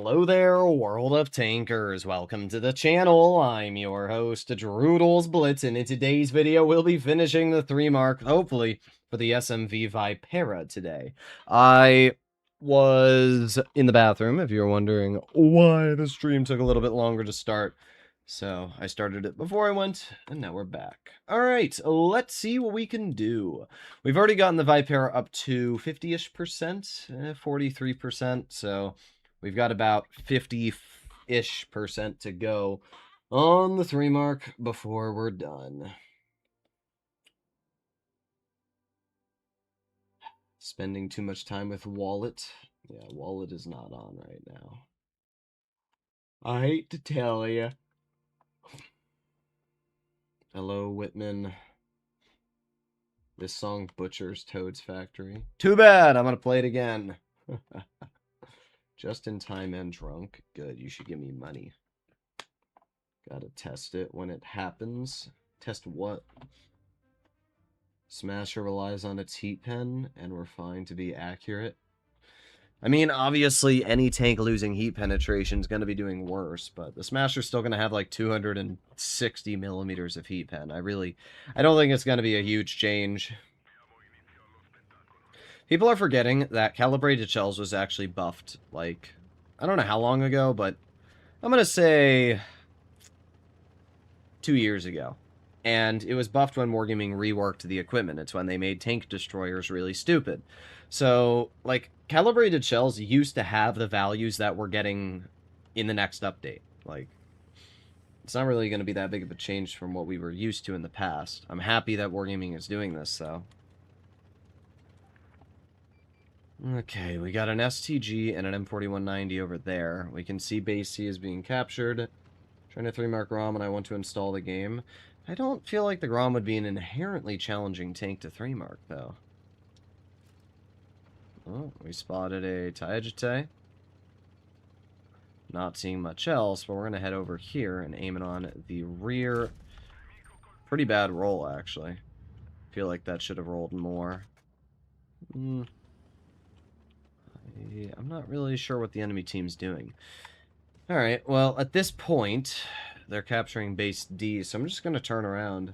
Hello there, world of tankers. Welcome to the channel. I'm your host, Droodles Blitz, and in today's video, we'll be finishing the 3 mark, hopefully, for the SMV Vipera today. I was in the bathroom, if you're wondering why the stream took a little bit longer to start. So, I started it before I went, and now we're back. Alright, let's see what we can do. We've already gotten the Vipera up to 50-ish%, 43%, so we've got about 50-ish% to go on the 3 mark before we're done. Spending too much time with Wallet. Yeah, Wallet is not on right now. I hate to tell you. Hello, Whitman. This song butchers Toad's Factory. Too bad! I'm gonna play it again. Just in time and drunk. Good, you should give me money. Gotta test it when it happens. Test what? Smasher relies on its heat pen, and we're fine to be accurate. I mean, obviously, any tank losing heat penetration is going to be doing worse, but the Smasher's still going to have like 260 millimeters of heat pen. I don't think it's going to be a huge change. People are forgetting that Calibrated Shells was actually buffed, like, I don't know how long ago, but I'm going to say 2 years ago. And it was buffed when Wargaming reworked the equipment. It's when they made tank destroyers really stupid. So, like, Calibrated Shells used to have the values that we're getting in the next update. Like, it's not really going to be that big of a change from what we were used to in the past. I'm happy that Wargaming is doing this, though. Okay, we got an STG and an M4190 over there. We can see base C is being captured. Trying to 3-mark Grom, and I want to install the game. I don't feel like the Grom would be an inherently challenging tank to 3-mark, though. Oh, we spotted a Taijite. Not seeing much else, but we're going to head over here and aim it on the rear. Pretty bad roll, actually. Feel like that should have rolled more. I'm not really sure what the enemy team's doing. Alright, well, at this point, they're capturing base D, so I'm just going to turn around.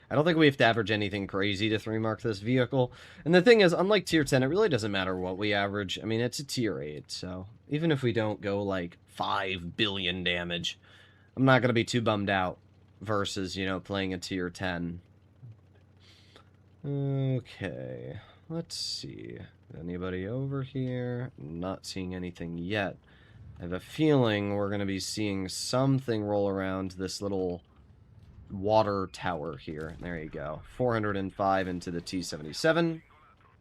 I don't think we have to average anything crazy to 3-mark this vehicle. And the thing is, unlike tier 10, it really doesn't matter what we average. I mean, it's a tier 8, so even if we don't go, like, 5 billion damage, I'm not going to be too bummed out versus, you know, playing a tier 10. Okay, let's see. Anybody over here? Not seeing anything yet. I have a feeling we're going to be seeing something roll around this little water tower here. There you go. 405 into the T-77.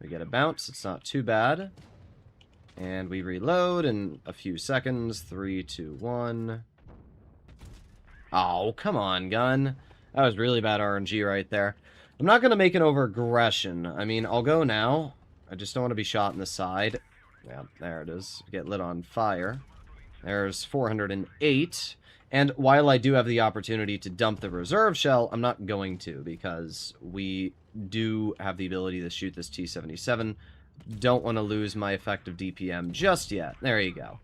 We get a bounce. It's not too bad. And we reload in a few seconds. 3, 2, 1. Oh, come on, gun. That was really bad RNG right there. I'm not going to make it over aggression. I mean, I'll go now. I just don't want to be shot in the side. Yeah, there it is. Get lit on fire. There's 408. And while I do have the opportunity to dump the reserve shell, I'm not going to, because we do have the ability to shoot this T-77. Don't want to lose my effective DPM just yet. There you go.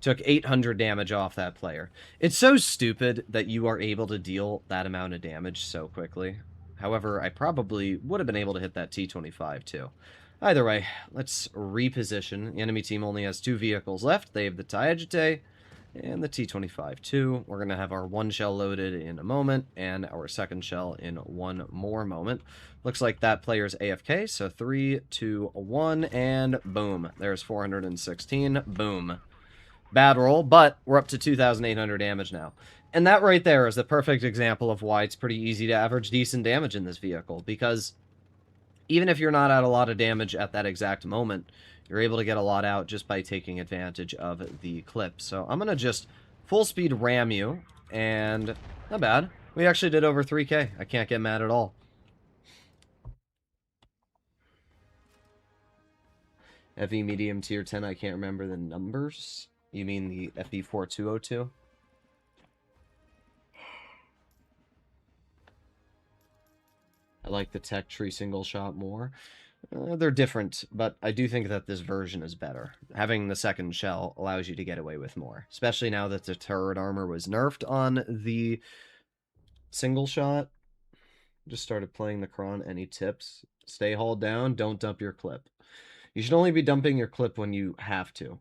Took 800 damage off that player. It's so stupid that you are able to deal that amount of damage so quickly. However, I probably would have been able to hit that T-25 too. Either way, let's reposition. The enemy team only has 2 vehicles left. They have the Taijite and the T-25 too. We're going to have our 1 shell loaded in a moment, and our 2nd shell in 1 more moment. Looks like that player's AFK, so 3, 2, 1, and boom. There's 416. Boom. Bad roll, but we're up to 2,800 damage now. And that right there is the perfect example of why it's pretty easy to average decent damage in this vehicle, because even if you're not at a lot of damage at that exact moment, you're able to get a lot out just by taking advantage of the clip. So I'm going to just full speed ram you, and not bad. We actually did over 3k. I can't get mad at all. FE medium tier 10, I can't remember the numbers. You mean the FE4202? I like the tech tree single shot more. They're different, but I do think that this version is better. Having the second shell allows you to get away with more, especially now that the turret armor was nerfed on the single shot. Just started playing the Cron. Any tips? Stay hauled down. Don't dump your clip. You should only be dumping your clip when you have to.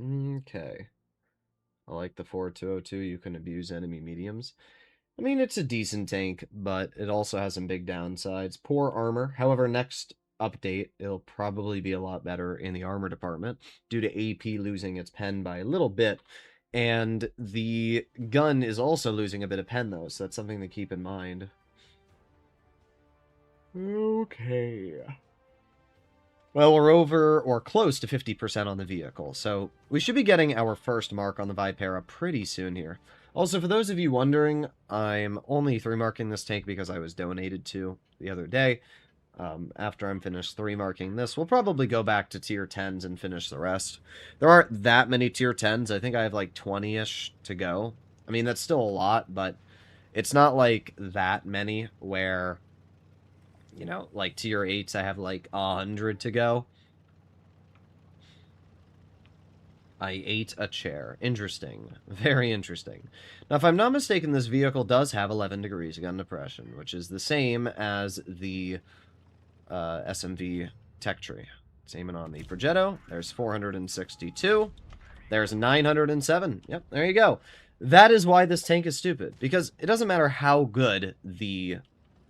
Okay. I like the 4202. You can abuse enemy mediums. I mean, it's a decent tank, but it also has some big downsides. Poor armor. However, next update, it'll probably be a lot better in the armor department due to AP losing its pen by a little bit. And the gun is also losing a bit of pen, though, so that's something to keep in mind. Okay. Well, we're over or close to 50% on the vehicle, so we should be getting our first mark on the Vipera pretty soon here. Also, for those of you wondering, I'm only 3-marking this tank because I was donated to the other day. After I'm finished 3-marking this, we'll probably go back to tier 10s and finish the rest. There aren't that many tier 10s. I think I have like 20-ish to go. I mean, that's still a lot, but it's not like that many where, you know, like tier 8s I have like 100 to go. I ate a chair. Interesting. Very interesting. Now, if I'm not mistaken, this vehicle does have 11 degrees of gun depression, which is the same as the SMV tech tree. Same on the Progetto. There's 462. There's 907. Yep, there you go. That is why this tank is stupid. Because it doesn't matter how good the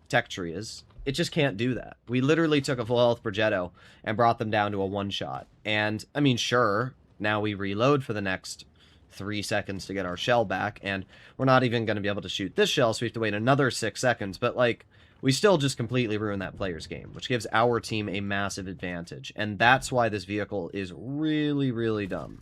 tech tree is. It just can't do that. We literally took a full health Progetto and brought them down to a one-shot. And, I mean, sure, now we reload for the next 3 seconds to get our shell back, and we're not even going to be able to shoot this shell, so we have to wait another 6 seconds. But, like, we still just completely ruin that player's game, which gives our team a massive advantage. And that's why this vehicle is really, really dumb.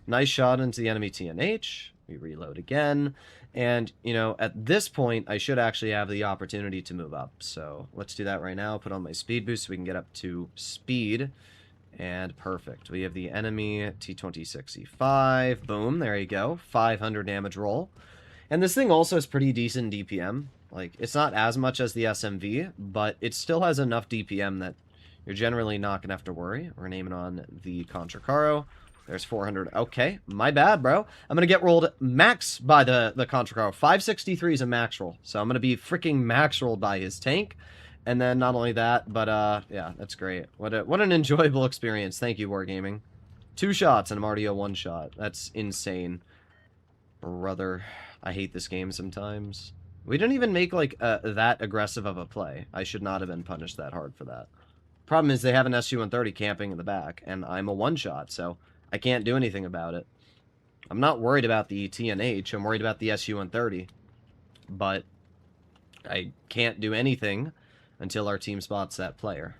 Nice shot into the enemy TNH. We reload again. And, you know, at this point, I should actually have the opportunity to move up. So let's do that right now. Put on my speed boost so we can get up to speed. And perfect. We have the enemy T26E5. Boom, there you go. 500 damage roll. And this thing also has pretty decent DPM. Like, it's not as much as the SMV, but it still has enough DPM that you're generally not going to have to worry. We're naming on the Contracaro. There's 400. Okay, my bad, bro. I'm going to get rolled max by the Contracaro. 563 is a max roll. So I'm going to be freaking max rolled by his tank. And then not only that, but yeah, that's great. What an enjoyable experience. Thank you, Wargaming. 2 shots and I'm already a 1-shot. That's insane. Brother, I hate this game sometimes. We didn't even make, like, that aggressive of a play. I should not have been punished that hard for that. Problem is they have an SU-130 camping in the back, and I'm a 1-shot, so I can't do anything about it. I'm not worried about the TNH. I'm worried about the SU-130. But I can't do anything until our team spots that player.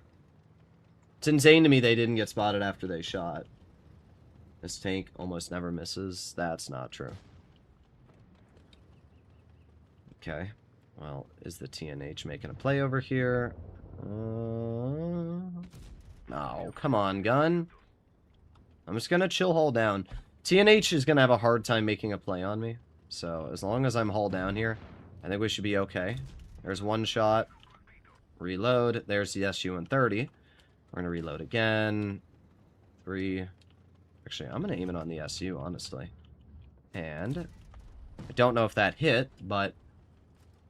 It's insane to me they didn't get spotted after they shot. This tank almost never misses. That's not true. Okay. Well, is the TNH making a play over here? Oh, come on, gun. I'm just going to chill hull down. TNH is going to have a hard time making a play on me. So, as long as I'm hull down here, I think we should be okay. There's 1 shot. Reload. There's the SU-130. We're going to reload again. 3. Actually, I'm going to aim it on the SU, honestly. And I don't know if that hit, but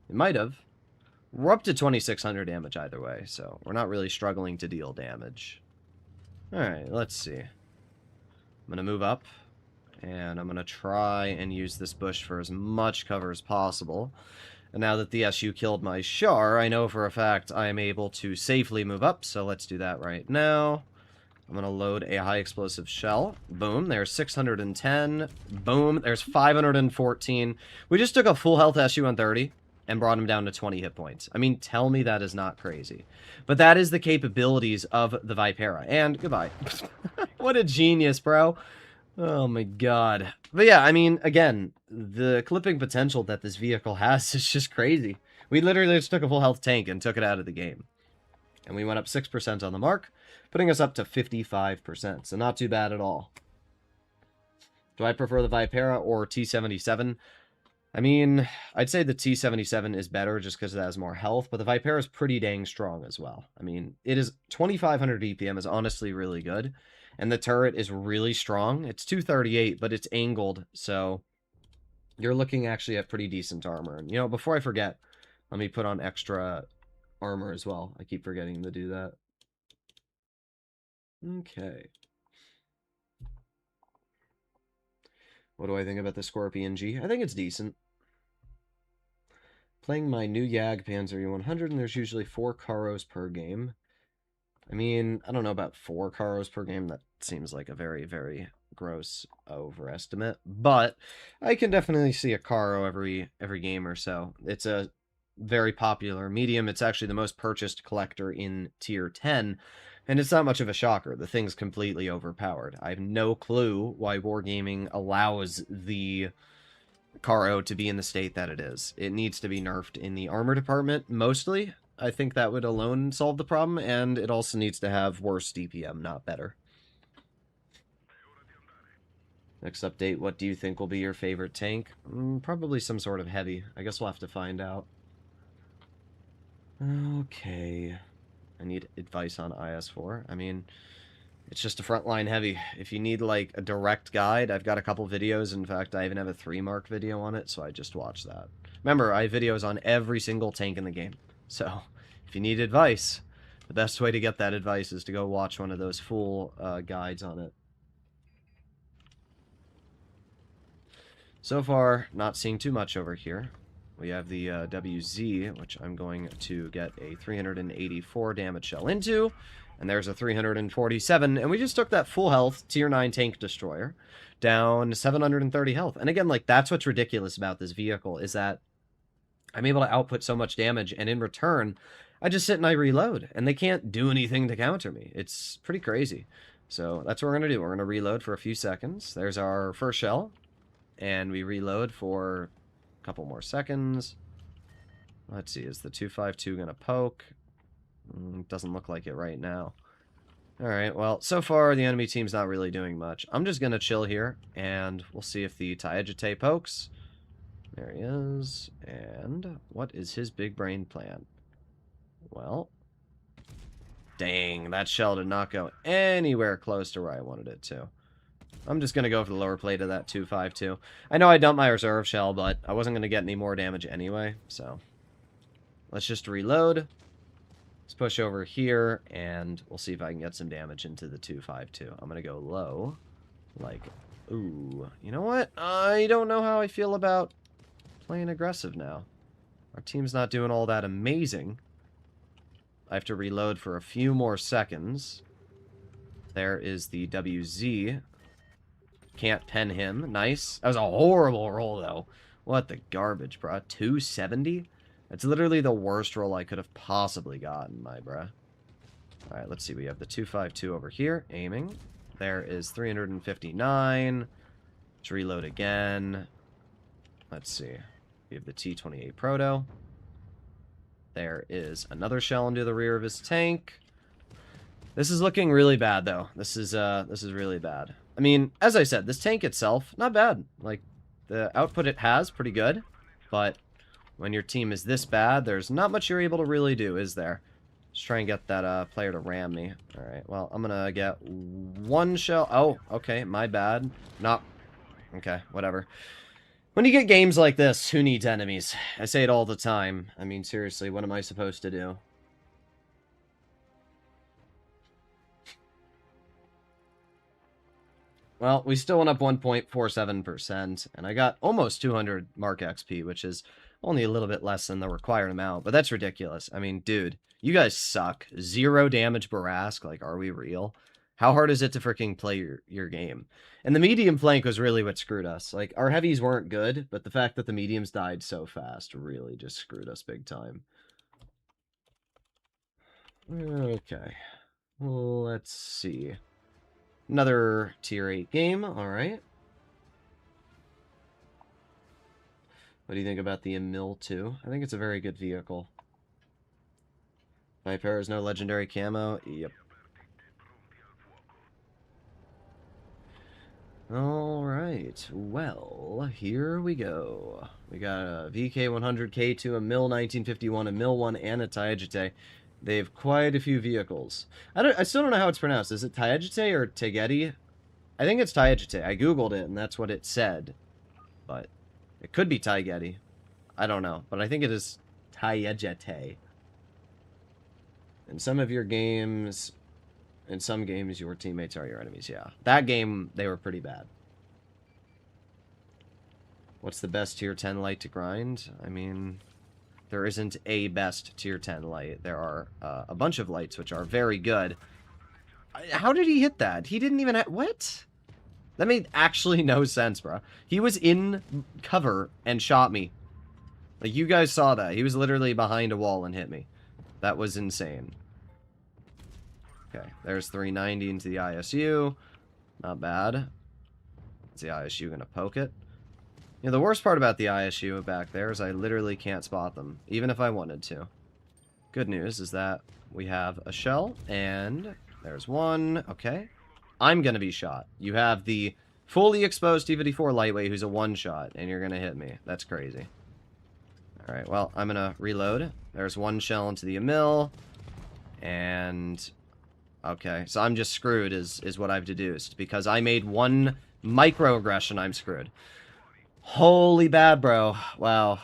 it might have. We're up to 2,600 damage either way, so we're not really struggling to deal damage. Alright, let's see. I'm going to move up, and I'm going to try and use this bush for as much cover as possible. And now that the SU killed my Char, I know for a fact I am able to safely move up, so let's do that right now. I'm going to load a high explosive shell. Boom, there's 610. Boom, there's 514. We just took a full health SU-130 and brought him down to 20 hit points. I mean, tell me that is not crazy. But that is the capabilities of the Vipera. And goodbye. What a genius, bro. Oh my god. But yeah, I mean, again, the clipping potential that this vehicle has is just crazy. We literally just took a full health tank and took it out of the game. And we went up 6% on the mark, putting us up to 55%. So not too bad at all. Do I prefer the Vipera or T-77? I mean, I'd say the T-77 is better just because it has more health, but the Vipera is pretty dang strong as well. I mean, it is 2,500 BPM is honestly really good, and the turret is really strong. It's 238, but it's angled, so you're looking actually at pretty decent armor. And, you know, before I forget, let me put on extra armor as well. I keep forgetting to do that. Okay. What do I think about the Scorpion G? I think it's decent. Playing my new Yag Panzer E100, and there's usually 4 Karos per game. I mean, I don't know about 4 Karos per game. That seems like a very, very gross overestimate. But I can definitely see a Karo every game or so. It's a very popular medium. It's actually the most purchased collector in Tier 10. And it's not much of a shocker. The thing's completely overpowered. I have no clue why Wargaming allows the Karo to be in the state that it is. It needs to be nerfed in the armor department, mostly. I think that would alone solve the problem, and it also needs to have worse DPM, not better. Next update, what do you think will be your favorite tank? Probably some sort of heavy. I guess we'll have to find out. Okay. I need advice on IS-4. I mean, it's just a frontline heavy. If you need, like, a direct guide, I've got a couple videos. In fact, I even have a 3-mark video on it, so I just watched that. Remember, I have videos on every single tank in the game. So, if you need advice, the best way to get that advice is to go watch one of those full guides on it. So far, not seeing too much over here. We have the WZ, which I'm going to get a 384 damage shell into. And there's a 347. And we just took that full health Tier 9 tank destroyer down 730 health. And again, like, that's what's ridiculous about this vehicle, is that I'm able to output so much damage, and in return, I just sit and I reload. And they can't do anything to counter me. It's pretty crazy. So that's what we're going to do. We're going to reload for a few seconds. There's our first shell. And we reload for a couple more seconds. Let's see, is the 252 going to poke? Doesn't look like it right now. Alright, well, so far the enemy team's not really doing much. I'm just going to chill here, and we'll see if the Taejite pokes. There he is. And what is his big brain plan? Well, dang, that shell did not go anywhere close to where I wanted it to. I'm just going to go for the lower plate of that 252. I know I dumped my reserve shell, but I wasn't going to get any more damage anyway, so let's just reload. Let's push over here, and we'll see if I can get some damage into the 252. I'm going to go low, like, ooh. You know what? I don't know how I feel about playing aggressive now. Our team's not doing all that amazing. I have to reload for a few more seconds. There is the WZ. Can't pen him. Nice. That was a horrible roll, though. What the garbage, bruh. 270? That's literally the worst roll I could have possibly gotten, my bruh. Alright, let's see. We have the 252 over here. Aiming. There is 359. Let's reload again. Let's see. We have the T-28 Proto. There is another shell into the rear of his tank. This is looking really bad, though. This is really bad. I mean, as I said, this tank itself, not bad. Like, the output it has, pretty good. But when your team is this bad, there's not much you're able to really do, is there? Just try and get that player to ram me. Alright, well, I'm gonna get one shell. Oh, okay, my bad. Not... Okay, whatever. When you get games like this, who needs enemies? I say it all the time. I mean, seriously, what am I supposed to do? Well, we still went up 1.47%, and I got almost 200 Mark XP, which is only a little bit less than the required amount, but that's ridiculous. I mean, dude, you guys suck. 0 damage Barask, like, are we real? How hard is it to freaking play your game? And the medium flank was really what screwed us. Like, our heavies weren't good, but the fact that the mediums died so fast really just screwed us big time. Okay. Let's see. Another tier 8 game, alright. What do you think about the Emil 2? I think it's a very good vehicle. Vipera is no legendary camo. Yep. Alright, well, here we go. We got a VK100, K2, a MIL 1951, a MIL 1, and a Taegete. They have quite a few vehicles. I still don't know how it's pronounced. Is it Taegete or Tegeti? I think it's Taegete. I googled it, and that's what it said. But it could be Taegeti. I don't know, but I think it is Taegete. In some of your games... In some games, your teammates are your enemies, yeah. That game, they were pretty bad. What's the best tier 10 light to grind? I mean, there isn't a best tier 10 light. There are a bunch of lights which are very good. How did he hit that? He didn't even have... What? That made actually no sense, bro. He was in cover and shot me. Like, you guys saw that. He was literally behind a wall and hit me. That was insane. Okay, there's 390 into the ISU. Not bad. Is the ISU going to poke it? You know, the worst part about the ISU back there is I literally can't spot them, even if I wanted to. Good news is that we have a shell, and there's one. Okay. I'm going to be shot. You have the fully exposed T-54 lightweight who's a one-shot, and you're going to hit me. That's crazy. Alright, well, I'm going to reload. There's one shell into the mill, and... Okay, so I'm just screwed is what I've deduced. Because I made one microaggression, I'm screwed. Holy bad, bro. Wow.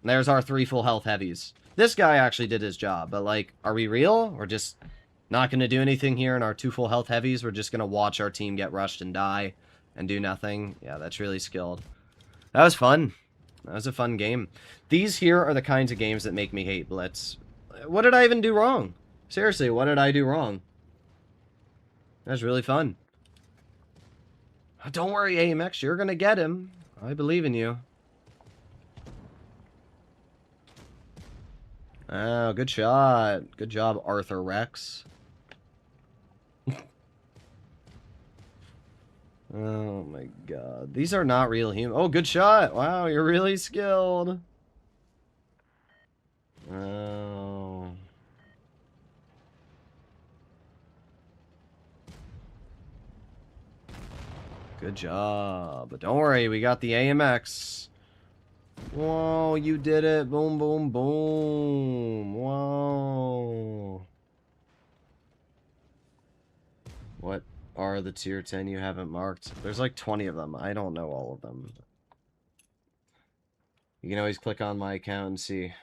There's our 3 full health heavies. This guy actually did his job, but, like, are we real? We're just not going to do anything here in our 2 full health heavies? We're just going to watch our team get rushed and die and do nothing? Yeah, that's really skilled. That was fun. That was a fun game. These here are the kinds of games that make me hate Blitz. What did I even do wrong? Seriously, what did I do wrong? That was really fun. Don't worry, AMX, you're gonna get him. I believe in you. Oh, good shot. Good job, Arthur Rex. Oh my god. These are not real humans. Oh, good shot. Wow, you're really skilled. Oh... Good job. But don't worry, we got the AMX. Whoa, you did it. Boom, boom, boom. Whoa. What are the tier 10 you haven't marked? There's like 20 of them. I don't know all of them. You can always click on my account and see.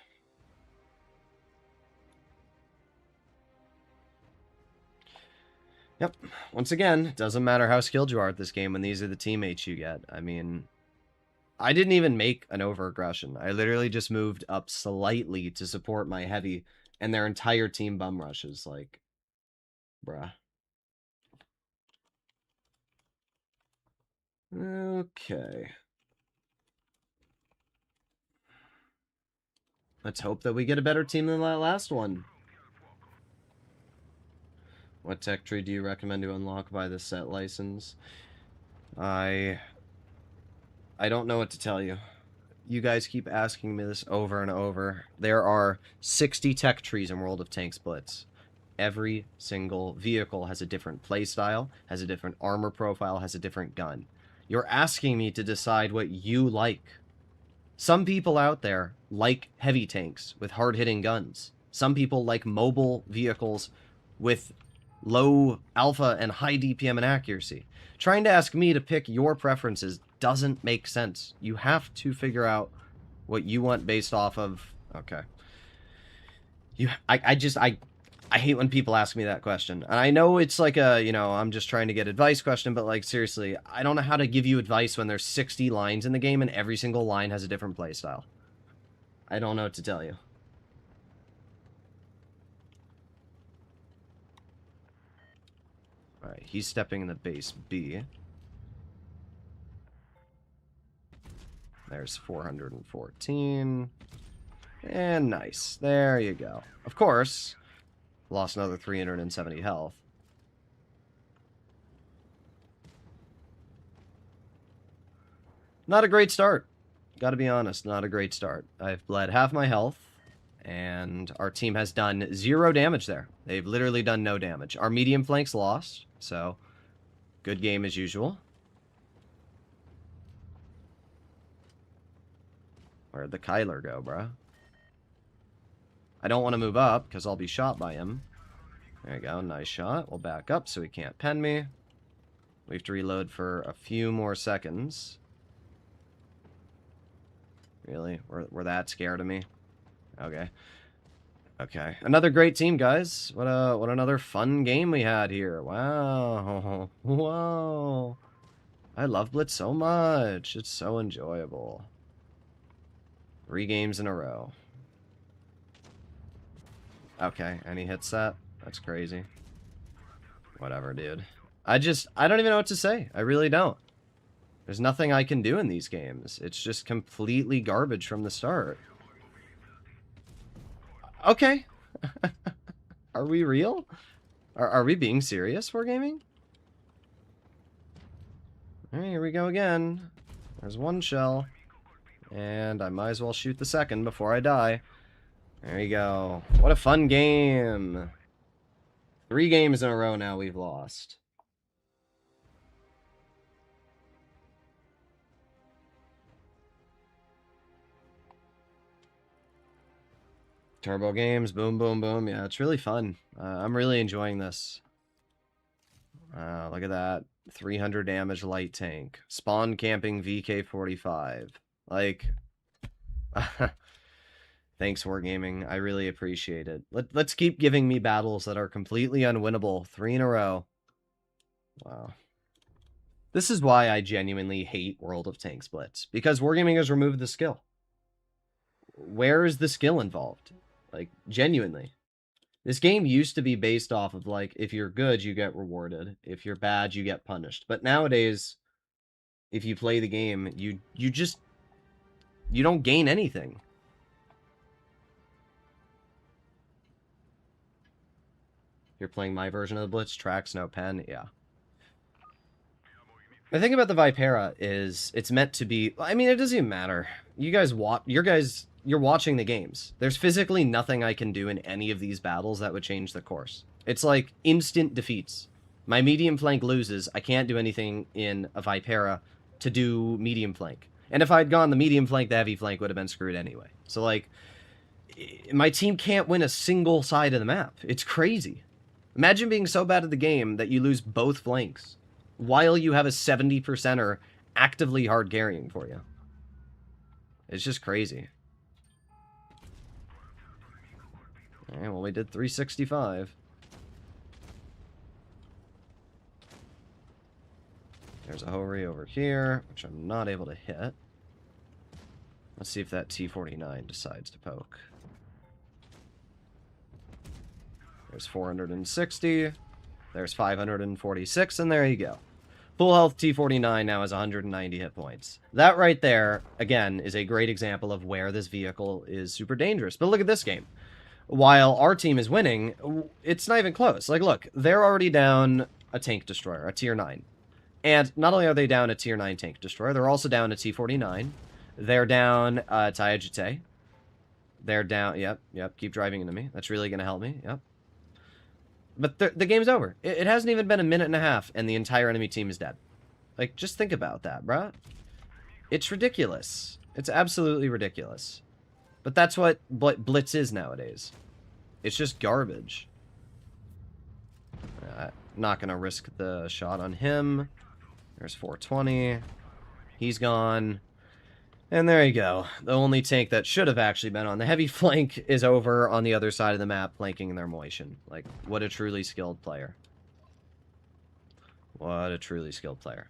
Yep. Once again, it doesn't matter how skilled you are at this game when these are the teammates you get. I mean, I didn't even make an over-aggression. I literally just moved up slightly to support my heavy, and their entire team bum rushes. Like, bruh. Okay. Let's hope that we get a better team than that last one. What tech tree do you recommend to unlock by the set license? I don't know what to tell you. You guys keep asking me this over and over. There are 60 tech trees in World of Tanks Blitz. Every single vehicle has a different playstyle, has a different armor profile, has a different gun. You're asking me to decide what you like. Some people out there like heavy tanks with hard-hitting guns. Some people like mobile vehicles with low alpha and high DPM and accuracy. Trying to ask me to pick your preferences doesn't make sense. You have to figure out what you want based off of... Okay. I hate when people ask me that question. And I know it's like a, you know, I'm just trying to get advice question, but like, seriously, I don't know how to give you advice when there's 60 lines in the game and every single line has a different playstyle. I don't know what to tell you. Alright, he's stepping in the base B. There's 414. And nice. There you go. Of course, lost another 370 health. Not a great start. Gotta be honest, not a great start. I've bled half my health, and our team has done 0 damage there. They've literally done no damage. Our medium flank's lost, so good game as usual. Where'd the Kyler go, bruh? I don't want to move up, because I'll be shot by him. There you go, nice shot. We'll back up so he can't pen me. We have to reload for a few more seconds. Really? We're that scared of me? Okay. Okay. Another great team, guys. What another fun game we had here. Wow. Whoa. I love Blitz so much. It's so enjoyable. 3 games in a row. Okay, and he hits that? That's crazy. Whatever, dude. I don't even know what to say. I really don't. There's nothing I can do in these games. It's just completely garbage from the start. Okay. Are we real? Are we being serious, Wargaming? Alright, here we go again. There's one shell. And I might as well shoot the second before I die. There you go. What a fun game. 3 games in a row now we've lost. Turbo games, boom, boom, boom. Yeah, it's really fun. I'm really enjoying this. Look at that. 300 damage light tank. Spawn camping VK45. Like... Thanks, Wargaming. I really appreciate it. Let's keep giving me battles that are completely unwinnable. 3 in a row. Wow. This is why I genuinely hate World of Tanks Blitz. Because Wargaming has removed the skill. Where is the skill involved? Like, genuinely. This game used to be based off of, like, if you're good, you get rewarded. If you're bad, you get punished. But nowadays, if you play the game, you don't gain anything. You're playing my version of the Blitz, tracks, no pen, yeah. The thing about the Vipera is it's meant to be... I mean, it doesn't even matter. You guys you're watching the games. There's physically nothing I can do in any of these battles that would change the course. It's like instant defeats. My medium flank loses. I can't do anything in a Vipera to do medium flank. And if I'd gone the medium flank, the heavy flank would have been screwed anyway. So, like, my team can't win a single side of the map. It's crazy. Imagine being so bad at the game that you lose both flanks while you have a 70%er actively hard carrying for you. It's just crazy. Alright, well, we did 365. There's a Hori over here, which I'm not able to hit. Let's see if that T-49 decides to poke. There's 460. There's 546, and there you go. Full health T-49 now has 190 hit points. That right there, again, is a great example of where this vehicle is super dangerous. But look at this game. While our team is winning, it's not even close. Like, look, they're already down a tank destroyer, a tier 9. And not only are they down a tier 9 tank destroyer, they're also down a T-49. They're down Taijite. They're down... Yep, keep driving into me. That's really going to help me. Yep. But the game's over. It hasn't even been a minute and a half, and the entire enemy team is dead. Like, just think about that, bruh. It's ridiculous. It's absolutely ridiculous. But that's what Blitz is nowadays. It's just garbage. Not gonna risk the shot on him. There's 420. He's gone. And there you go. The only tank that should have actually been on the heavy flank is over on the other side of the map, flanking their motion. Like, what a truly skilled player. What a truly skilled player.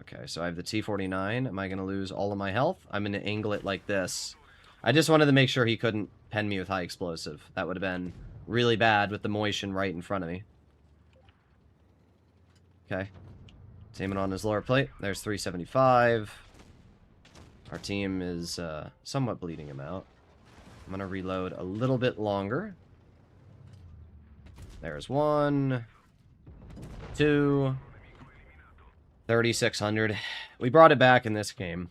Okay, so I have the T-49. Am I going to lose all of my health? I'm going to angle it like this. I just wanted to make sure he couldn't pen me with high explosive. That would have been really bad with the motion right in front of me. Okay. Aiming on his lower plate. There's 375. Our team is somewhat bleeding him out. I'm going to reload a little bit longer. There's 1, 2, 3,600. We brought it back in this game.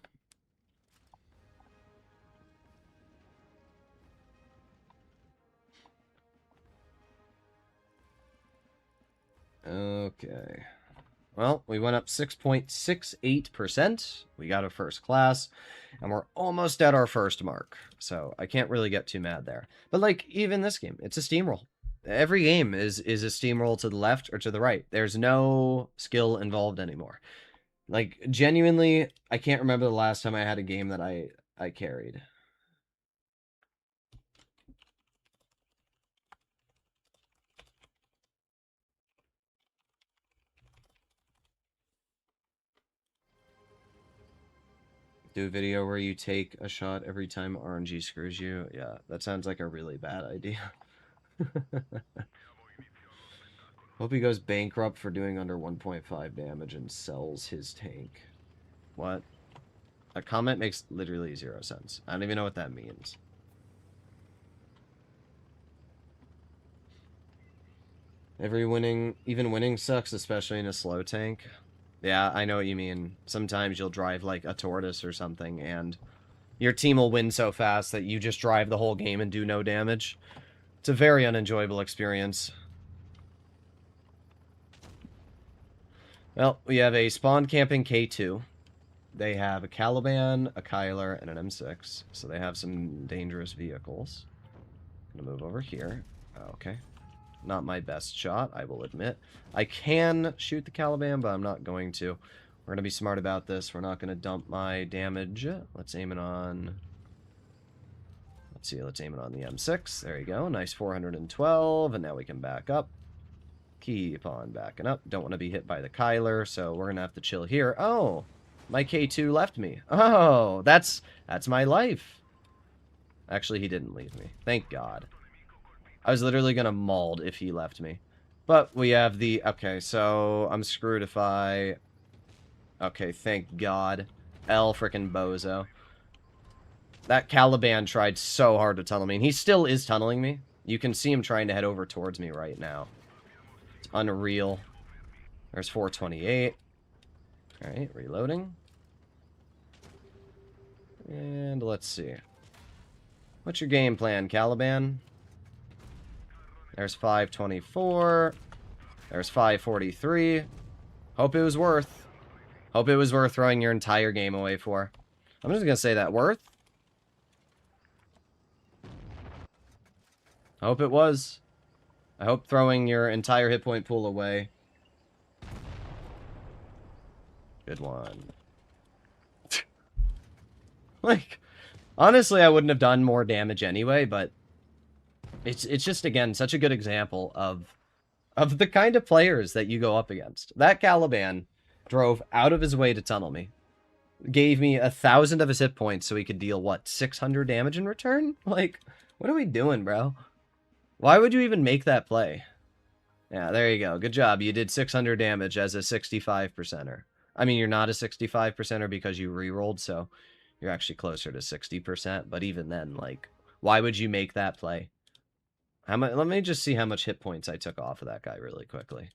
Okay. Well, we went up 6.68%. We got a first class, and we're almost at our first mark. So I can't really get too mad there. But, like, even this game, it's a steamroll. Every game is a steamroll to the left or to the right. There's no skill involved anymore. Like, genuinely, I can't remember the last time I had a game that I carried. Do a video where you take a shot every time RNG screws you. Yeah, that sounds like a really bad idea. Hope he goes bankrupt for doing under 1.5 damage and sells his tank. What? A comment makes literally 0 sense. I don't even know what that means. Even winning sucks, especially in a slow tank. Yeah, I know what you mean. Sometimes you'll drive like a tortoise or something, and your team will win so fast that you just drive the whole game and do no damage. It's a very unenjoyable experience. Well, we have a spawn camping K2. They have a Caliban, a Kyler, and an M6. So they have some dangerous vehicles. I'm gonna move over here. Okay. Not my best shot, I will admit. I can shoot the Caliban, but I'm not going to. We're going to be smart about this. We're not going to dump my damage. Let's aim it on... Let's see, let's aim it on the M6. There you go. Nice 412, and now we can back up. Keep on backing up. Don't want to be hit by the Kyler, so we're going to have to chill here. Oh, my K2 left me. Oh, that's my life. Actually, he didn't leave me. Thank God. I was literally going to mauled if he left me. But we have the... Okay, so I'm screwed if I... Okay, thank God. L frickin' bozo. That Caliban tried so hard to tunnel me, and he still is tunneling me. You can see him trying to head over towards me right now. It's unreal. There's 428. Alright, reloading. And let's see. What's your game plan, Caliban? There's 524. There's 543. Hope it was worth. Hope it was worth throwing your entire game away for. I'm just gonna say that. Worth? I hope it was. I hope throwing your entire hit point pool away. Good one. Like, honestly, I wouldn't have done more damage anyway, but it's just, again, such a good example of the kind of players that you go up against. That Caliban drove out of his way to tunnel me. Gave me 1,000 of his hit points so he could deal, what, 600 damage in return? Like, what are we doing, bro? Why would you even make that play? Yeah, there you go. Good job. You did 600 damage as a 65%er. I mean, you're not a 65%er because you rerolled, so you're actually closer to 60%. But even then, like, why would you make that play? Let me just see how much hit points I took off of that guy really quickly.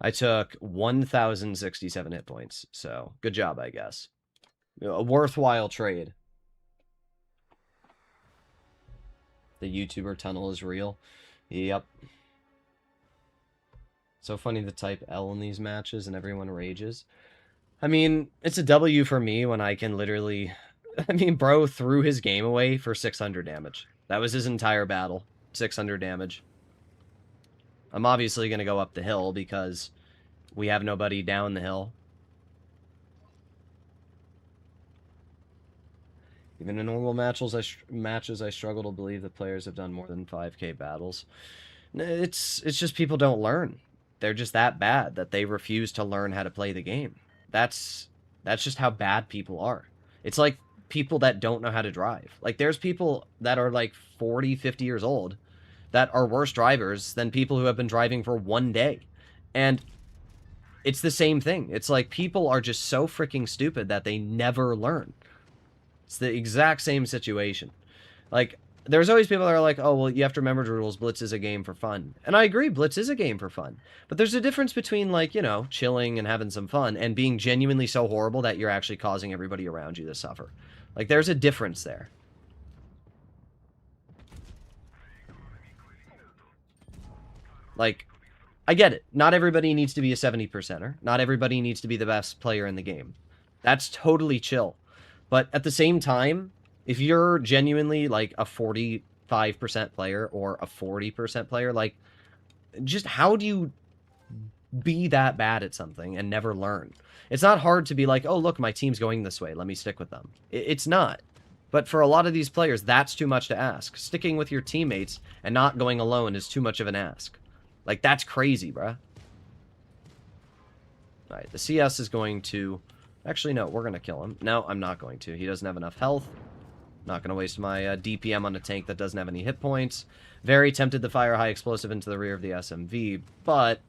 I took 1,067 hit points, so good job, I guess. A worthwhile trade. The YouTuber tunnel is real. Yep. So funny to type L in these matches and everyone rages. I mean, it's a W for me when I can literally... I mean, bro threw his game away for 600 damage. That was his entire battle. 600 damage. I'm obviously going to go up the hill because we have nobody down the hill. Even in normal matches, I struggle to believe that players have done more than 5k battles. It's just people don't learn. They're just that bad that they refuse to learn how to play the game. That's just how bad people are. It's like people that don't know how to drive. Like, there's people that are like 40, 50 years old that are worse drivers than people who have been driving for one day. And it's the same thing. It's like people are just so freaking stupid that they never learn. It's the exact same situation. Like, there's always people that are like, oh, well, you have to remember, Droodles, Blitz is a game for fun. And I agree, Blitz is a game for fun. But there's a difference between, like, you know, chilling and having some fun and being genuinely so horrible that you're actually causing everybody around you to suffer. Like, there's a difference there. Like, I get it. Not everybody needs to be a 70%er. Not everybody needs to be the best player in the game. That's totally chill. But at the same time, if you're genuinely like a 45% player or a 40% player, like, just how do you be that bad at something and never learn? It's not hard to be like, oh, look, my team's going this way. Let me stick with them. It's not. But for a lot of these players, that's too much to ask. Sticking with your teammates and not going alone is too much of an ask. Like, that's crazy, bruh. Alright, the CS is going to... Actually, no, we're going to kill him. No, I'm not going to. He doesn't have enough health. Not going to waste my DPM on a tank that doesn't have any hit points. Very tempted to fire high explosive into the rear of the SMV, but...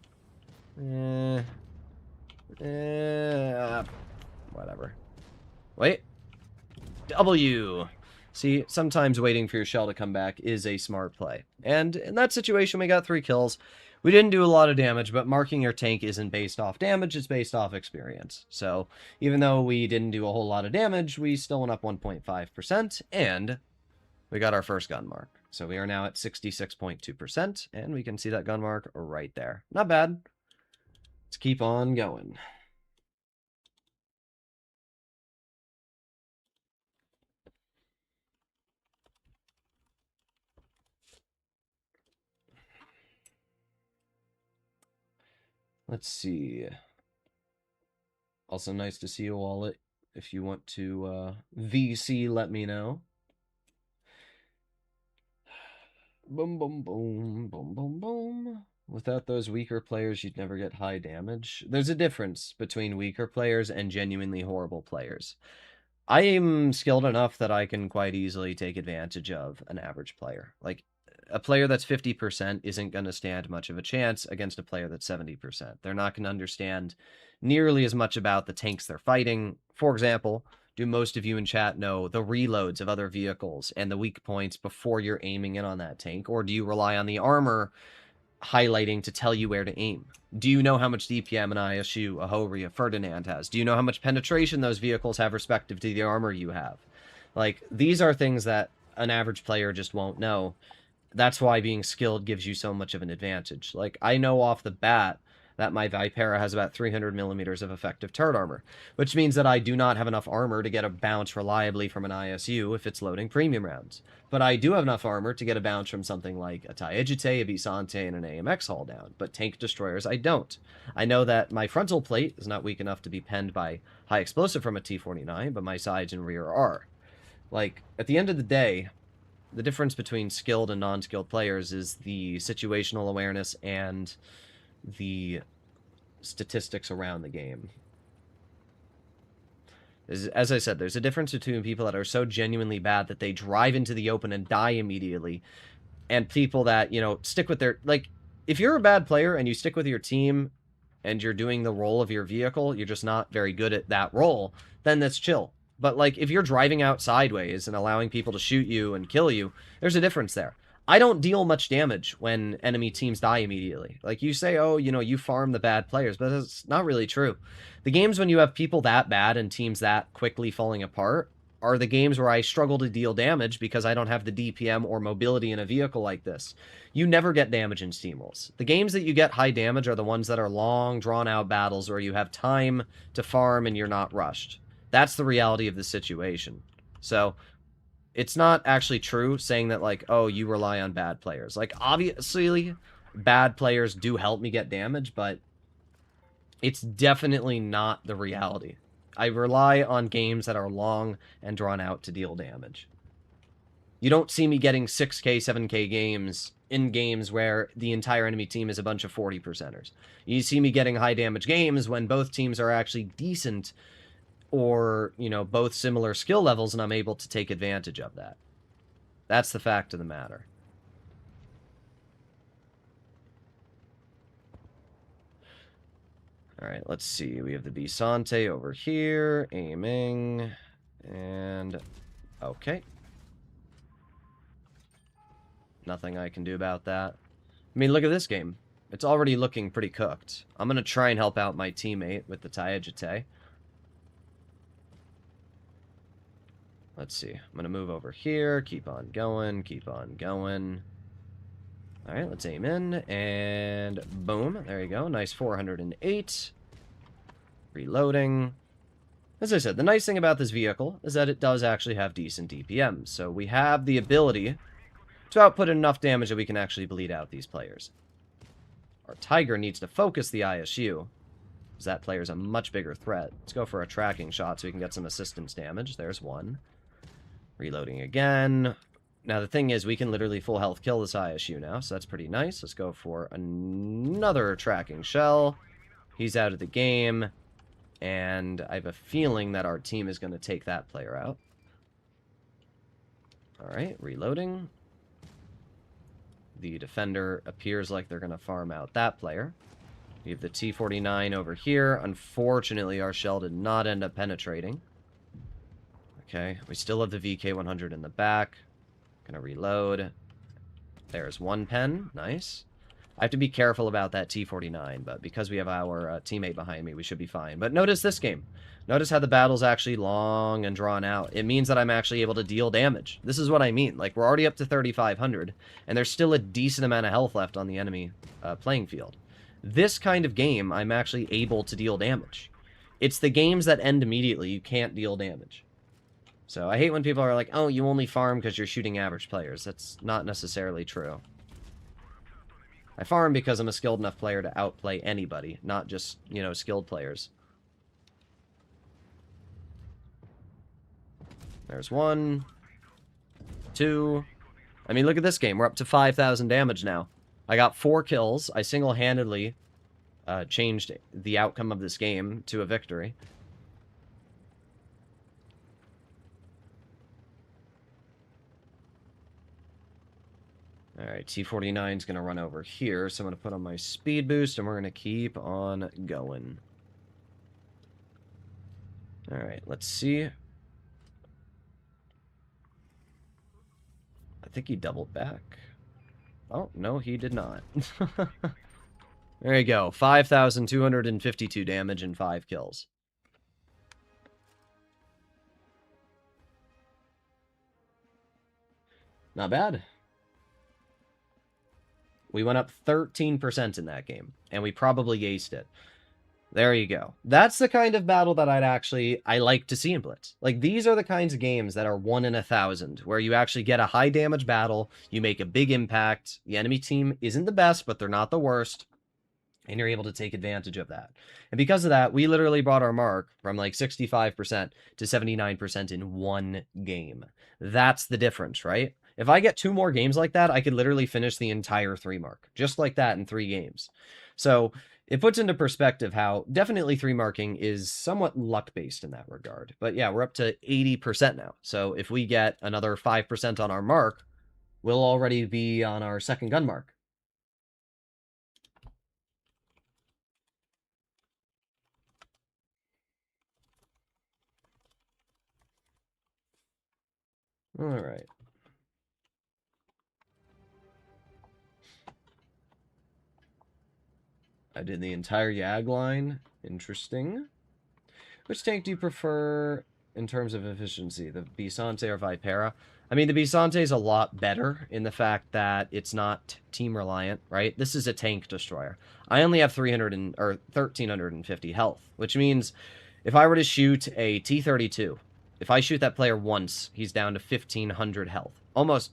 whatever. Wait. W! See, sometimes waiting for your shell to come back is a smart play. And in that situation, we got 3 kills. We didn't do a lot of damage, but marking your tank isn't based off damage, it's based off experience. So, even though we didn't do a whole lot of damage, we still went up 1.5%, and we got our first gun mark. So we are now at 66.2%, and we can see that gun mark right there. Not bad. Let's keep on going. Let's see. Also nice to see you, Wallet. If you want to VC, let me know. Boom, boom, boom, boom, boom, boom. Without those weaker players, you'd never get high damage. There's a difference between weaker players and genuinely horrible players. I am skilled enough that I can quite easily take advantage of an average player. Like, a player that's 50% isn't going to stand much of a chance against a player that's 70%. They're not going to understand nearly as much about the tanks they're fighting. For example, do most of you in chat know the reloads of other vehicles and the weak points before you're aiming in on that tank? Or do you rely on the armor highlighting to tell you where to aim? Do you know how much DPM an ISU, a Hori, a Ferdinand has? Do you know how much penetration those vehicles have respective to the armor you have? Like, these are things that an average player just won't know. That's why being skilled gives you so much of an advantage. Like, I know off the bat that my Vipera has about 300 millimeters of effective turret armor, which means that I do not have enough armor to get a bounce reliably from an ISU if it's loading premium rounds. But I do have enough armor to get a bounce from something like a Taegite, a Bisante, and an AMX haul down. But tank destroyers, I don't. I know that my frontal plate is not weak enough to be penned by high explosive from a T-49, but my sides and rear are. Like, at the end of the day, the difference between skilled and non-skilled players is the situational awareness and the statistics around the game. As I said, there's a difference between people that are so genuinely bad that they drive into the open and die immediately, and people that, you know, stick with their... Like, if you're a bad player and you stick with your team and you're doing the role of your vehicle, you're just not very good at that role, then that's chill. But, like, if you're driving out sideways and allowing people to shoot you and kill you, there's a difference there. I don't deal much damage when enemy teams die immediately. Like, you say, oh, you know, you farm the bad players, but that's not really true. The games when you have people that bad and teams that quickly falling apart are the games where I struggle to deal damage because I don't have the DPM or mobility in a vehicle like this. You never get damage in steamrolls. The games that you get high damage are the ones that are long, drawn-out battles where you have time to farm and you're not rushed. That's the reality of the situation. So, it's not actually true saying that, like, oh, you rely on bad players. Like, obviously, bad players do help me get damage, but it's definitely not the reality. I rely on games that are long and drawn out to deal damage. You don't see me getting 6K, 7K games in games where the entire enemy team is a bunch of 40%ers. You see me getting high damage games when both teams are actually decent or, you know, both similar skill levels, and I'm able to take advantage of that. That's the fact of the matter. Alright, let's see. We have the Bisante over here, aiming, and... okay. Nothing I can do about that. I mean, look at this game. It's already looking pretty cooked. I'm gonna try and help out my teammate with the Taegite. Let's see. I'm going to move over here, keep on going, keep on going. Alright, let's aim in, and boom. There you go. Nice 408. Reloading. As I said, the nice thing about this vehicle is that it does actually have decent DPM, so we have the ability to output enough damage that we can actually bleed out these players. Our Tiger needs to focus the ISU, because that player's a much bigger threat. Let's go for a tracking shot so we can get some assistance damage. There's one. Reloading again. Now, the thing is, we can literally full health kill this ISU now, so that's pretty nice. Let's go for another tracking shell. He's out of the game, and I have a feeling that our team is going to take that player out. Alright, reloading. The defender appears like they're going to farm out that player. We have the T-49 over here. Unfortunately, our shell did not end up penetrating. Okay, we still have the VK-100 in the back. Gonna reload. There's one pen. Nice. I have to be careful about that T-49, but because we have our teammate behind me, we should be fine. But notice this game. Notice how the battle's actually long and drawn out. It means that I'm actually able to deal damage. This is what I mean. Like, we're already up to 3,500, and there's still a decent amount of health left on the enemy playing field. This kind of game, I'm actually able to deal damage. It's the games that end immediately you can't deal damage. So I hate when people are like, oh, you only farm because you're shooting average players. That's not necessarily true. I farm because I'm a skilled enough player to outplay anybody, not just, you know, skilled players. There's one. Two. I mean, look at this game. We're up to 5,000 damage now. I got 4 kills. I single-handedly changed the outcome of this game to a victory. Alright, T-49 is going to run over here, so I'm going to put on my speed boost, and we're going to keep on going. Alright, let's see. I think he doubled back. Oh, no, he did not. There you go. 5,252 damage and 5 kills. Not bad. We went up 13% in that game, and we probably aced it. There you go. That's the kind of battle that I like to see in Blitz. Like, these are the kinds of games that are 1 in 1,000, where you actually get a high damage battle, you make a big impact, the enemy team isn't the best, but they're not the worst, and you're able to take advantage of that. And because of that, we literally brought our mark from like 65% to 79% in one game. That's the difference, right? If I get 2 more games like that, I could literally finish the entire 3 mark, just like that in 3 games. So it puts into perspective how definitely 3 marking is somewhat luck-based in that regard. But yeah, we're up to 80% now. So if we get another 5% on our mark, we'll already be on our 2nd gun mark. All right. I did the entire Yag line. Interesting. Which tank do you prefer in terms of efficiency, the Bisante or Vipera? I mean, the Bisante is a lot better in the fact that it's not team reliant, right? This is a tank destroyer. I only have 1,350 health, which means if I were to shoot a T-32, if I shoot that player once, he's down to 1,500 health, almost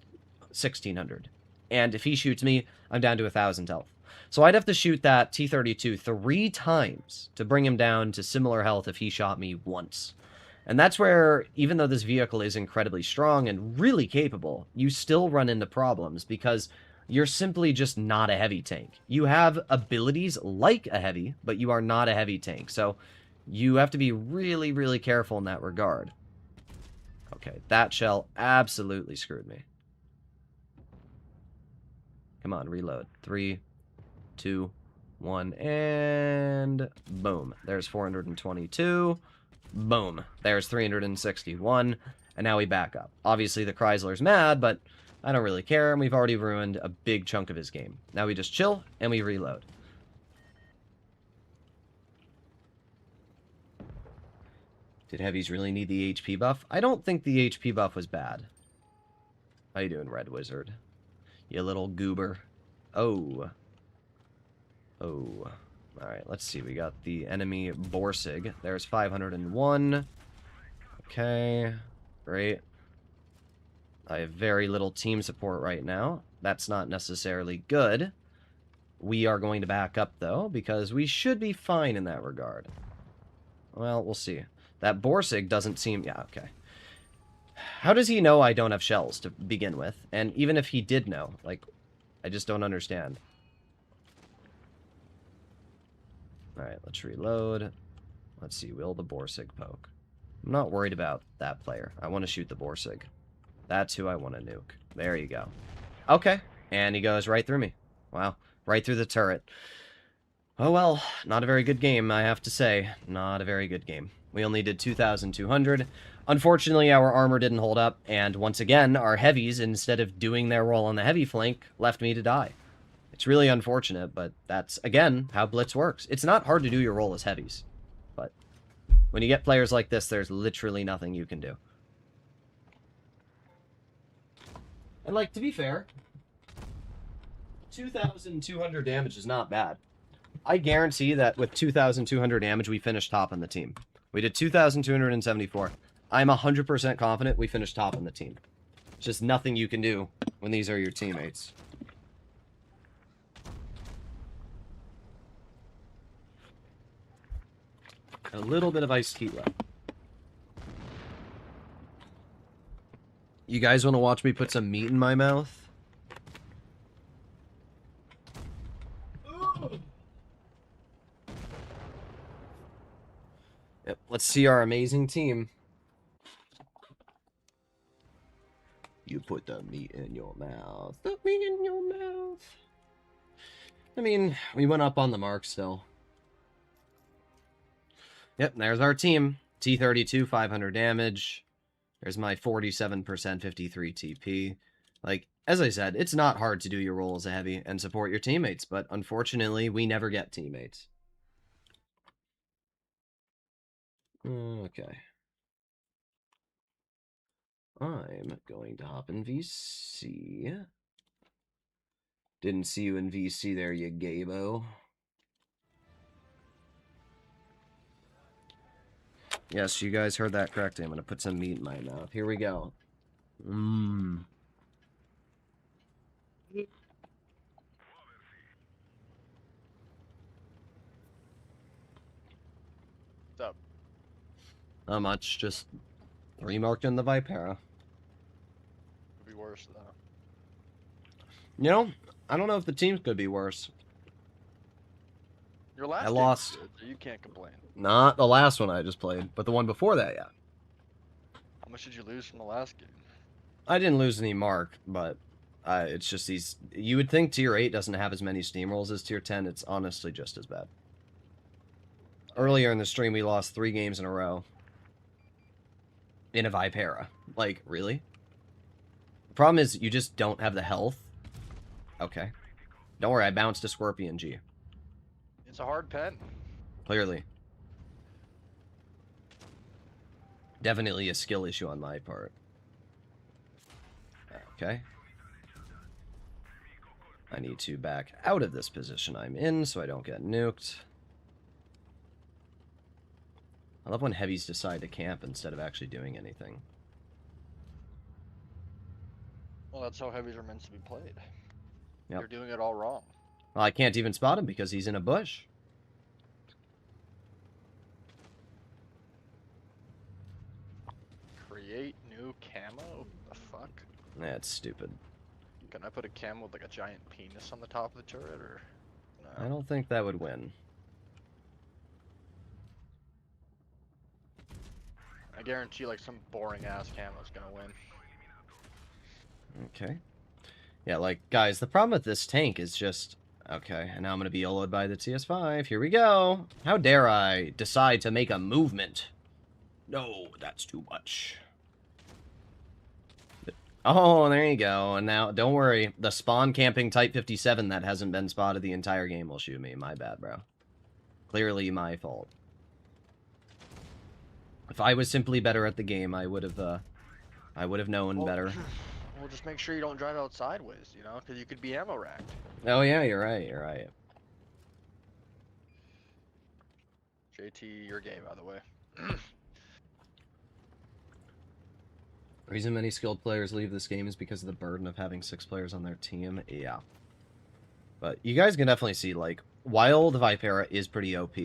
1,600. And if he shoots me, I'm down to 1,000 health. So I'd have to shoot that T-32 3 times to bring him down to similar health if he shot me once. And that's where, even though this vehicle is incredibly strong and really capable, you still run into problems because you're simply just not a heavy tank. You have abilities like a heavy, but you are not a heavy tank. So you have to be really, really careful in that regard. Okay, that shell absolutely screwed me. Come on, reload. 3, 2, 1, and boom. There's 422. Boom. There's 361. And now we back up. Obviously, the Chrysler's mad, but I don't really care, and we've already ruined a big chunk of his game. Now we just chill, and we reload. Did heavies really need the HP buff? I don't think the HP buff was bad. How you doing, Red Wizard? You little goober. Oh. Oh. Alright, let's see. We got the enemy Borsig. There's 501. Okay. Great. I have very little team support right now. That's not necessarily good. We are going to back up, though, because we should be fine in that regard. Well, we'll see. That Borsig doesn't seem... Yeah, okay. How does he know I don't have shells to begin with? And even if he did know, like, I just don't understand. Alright, let's reload. Let's see, will the Borsig poke? I'm not worried about that player. I want to shoot the Borsig. That's who I want to nuke. There you go. Okay. And he goes right through me. Wow. Right through the turret. Oh well, not a very good game, I have to say. Not a very good game. We only did 2,200. Unfortunately, our armor didn't hold up, and once again, our heavies, instead of doing their role on the heavy flank, left me to die. It's really unfortunate, but that's, again, how Blitz works. It's not hard to do your role as heavies, but when you get players like this, there's literally nothing you can do. And, like, to be fair, 2,200 damage is not bad. I guarantee that with 2,200 damage, we finished top on the team. We did 2,274. I'm 100% confident we finished top on the team. It's just nothing you can do when these are your teammates. A little bit of iced heat left. You guys want to watch me put some meat in my mouth? Yep, let's see our amazing team. You put the meat in your mouth. The meat in your mouth. I mean, we went up on the mark still. Yep, there's our team. T32, 500 damage. There's my 47%, 53 TP. Like, as I said, it's not hard to do your role as a heavy and support your teammates, but unfortunately, we never get teammates. Okay. I'm going to hop in VC. Didn't see you in VC there, you gaybo. Yes, you guys heard that correctly. I'm going to put some meat in my mouth. Here we go. Mmm. What's up? Not much, just remarking the Vipera. Could be worse though. You know, I don't know if the teams could be worse. Your last I game lost. was good, so you can't complain. Not the last one I just played, but the one before that, yeah. How much did you lose from the last game? I didn't lose any mark, but it's just these... You would think Tier 8 doesn't have as many steamrolls as Tier 10. It's honestly just as bad. Earlier in the stream, we lost 3 games in a row. In a Vipera. Like, really? The problem is, you just don't have the health. Okay. Don't worry, I bounced a Scorpion G. It's a hard pen. Clearly. Definitely a skill issue on my part. Okay. I need to back out of this position I'm in so I don't get nuked. I love when heavies decide to camp instead of actually doing anything. Well, that's how heavies are meant to be played. Yep. You're doing it all wrong. Well, I can't even spot him because he's in a bush. Create new camo? The fuck? That's stupid. Can I put a camo with like a giant penis on the top of the turret or no? I don't think that would win. I guarantee like some boring ass camo is gonna win. Okay. Yeah, like, guys, the problem with this tank is just... Okay, and now I'm going to be YOLO'd by the TS5. Here we go. How dare I decide to make a movement? No, that's too much. Oh, there you go. And now, don't worry. The spawn camping Type 57 that hasn't been spotted the entire game will shoot me. My bad, bro. Clearly my fault. If I was simply better at the game, I would have known better. Well, just make sure you don't drive out sideways, you know, because you could be ammo racked. Oh yeah, you're right. You're right. JT, your game, by the way. Reason many skilled players leave this game is because of the burden of having 6 players on their team. Yeah. But you guys can definitely see, like, while the Vipera is pretty OP,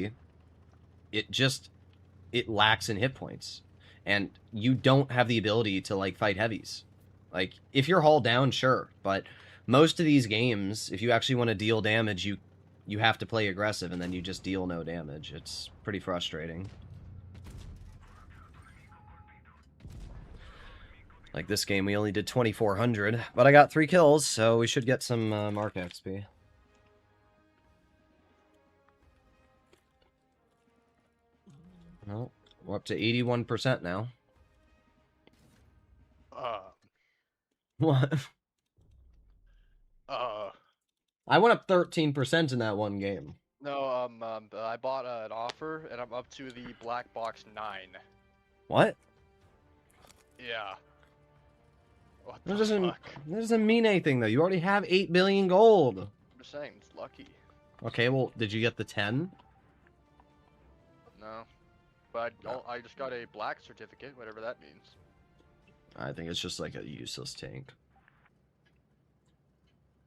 it lacks in hit points. And you don't have the ability to, like, fight heavies. Like, if you're hauled down, sure. But most of these games, if you actually want to deal damage, you have to play aggressive, and then you just deal no damage. It's pretty frustrating. Like this game, we only did 2,400, but I got 3 kills, so we should get some mark XP. Well, we're up to 81% now. What? I went up 13% in that one game. No, I bought an offer, and I'm up to the black box 9. What? Yeah. What That the fuck? doesn't mean anything, though. You already have 8 billion gold. I'm just saying, it's lucky. Okay, well, did you get the 10? No. But I just got a black certificate, whatever that means. I think it's just like a useless tank.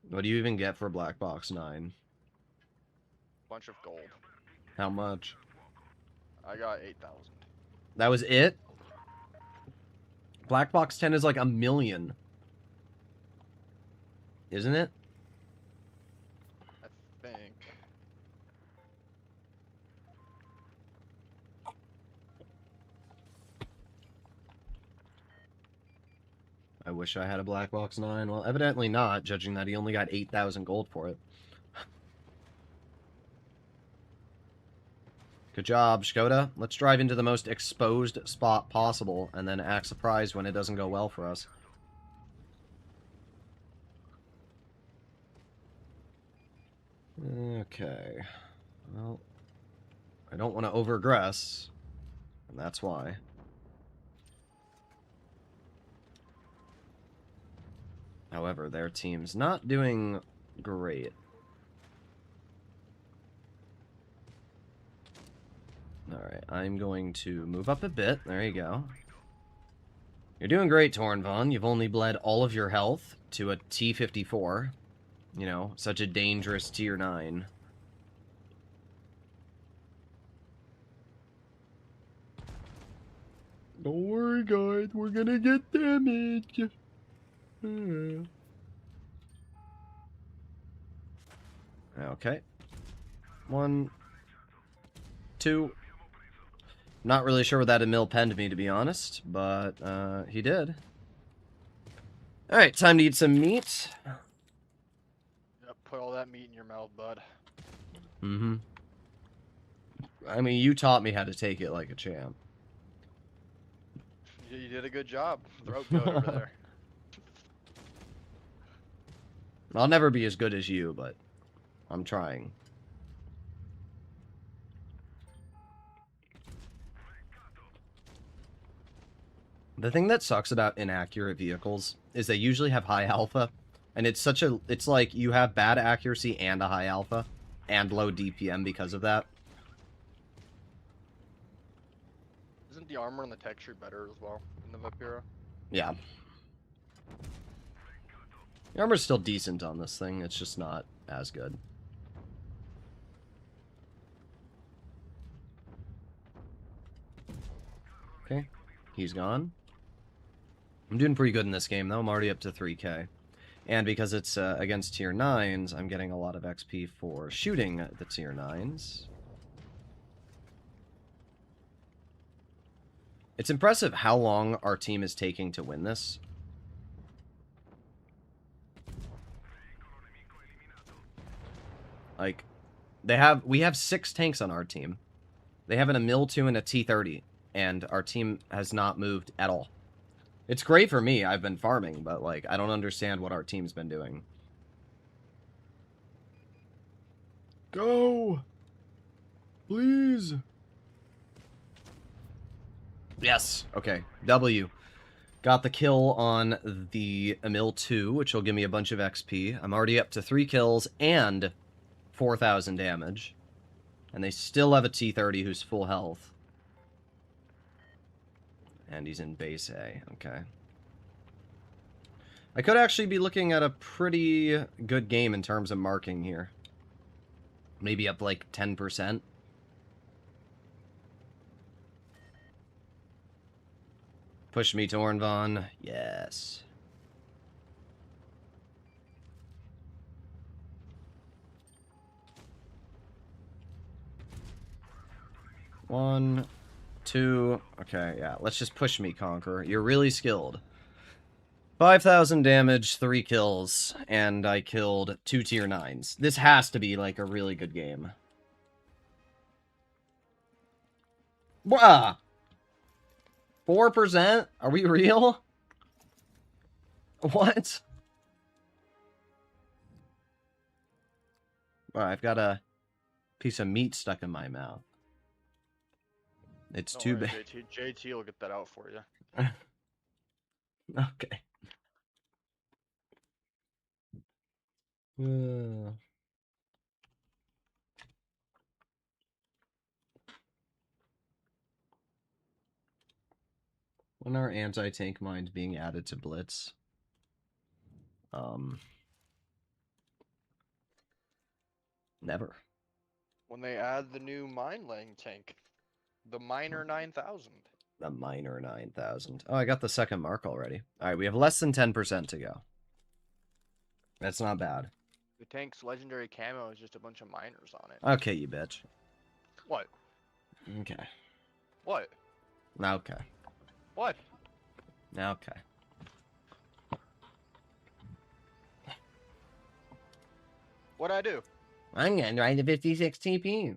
What do you even get for Black Box 9? Bunch of gold. How much? I got 8,000. That was it? Black Box 10 is like 1 million. Isn't it? I think. I wish I had a Black Box 9. Well, evidently not, judging that he only got 8,000 gold for it. Good job, Skoda. Let's drive into the most exposed spot possible, and then act surprised when it doesn't go well for us. Okay. Well, I don't want to over-aggress, and that's why. However, their team's not doing great. Alright, I'm going to move up a bit. There you go. You're doing great, Tornvon. You've only bled all of your health to a T-54. You know, such a dangerous tier 9. Don't worry, guys. We're gonna get damage. Okay. 1, 2. Not really sure where that Emil penned me, to be honest, but he did. Alright, time to eat some meat. Yep, put all that meat in your mouth, bud. Mm-hmm. I mean, you taught me how to take it like a champ. You did a good job. Throat goat over there. I'll never be as good as you, but I'm trying. The thing that sucks about inaccurate vehicles is they usually have high alpha, and it's like you have bad accuracy and a high alpha, and low DPM because of that. Isn't the armor and the texture better as well in the Vipera? Yeah. The armor's still decent on this thing, it's just not as good. Okay, he's gone. I'm doing pretty good in this game, though. I'm already up to 3k. And because it's against tier 9s, I'm getting a lot of XP for shooting the tier 9s. It's impressive how long our team is taking to win this. Like, we have 6 tanks on our team. They have an Emil 2 and a T-30, and our team has not moved at all. It's great for me, I've been farming, but, like, I don't understand what our team's been doing. Go! Please! Yes, okay. W. Got the kill on the Emil 2, which will give me a bunch of XP. I'm already up to 3 kills and 4,000 damage. And they still have a T-30 who's full health. And he's in base A. Okay. I could actually be looking at a pretty good game in terms of marking here. Maybe up like 10%. Push me, Tornvon. Yes. One, two. Okay, yeah. Let's just push me, Conqueror. You're really skilled. 5,000 damage, 3 kills, and I killed 2 tier 9s. This has to be, like, a really good game. Bruh! 4%? Are we real? What? Well, I've got a piece of meat stuck in my mouth. It's Don't too worry, bad. JT will get that out for you. Okay. When are anti-tank mines being added to Blitz? Never. When they add the new mine laying tank, the Miner 9000. The Miner 9000. Oh, I got the second mark already. Alright, we have less than 10% to go. That's not bad. The tank's legendary camo is just a bunch of miners on it. Okay, you bitch. What? Okay. What? Okay. What? Okay. What'd I do? I'm gonna ride the 56 TP.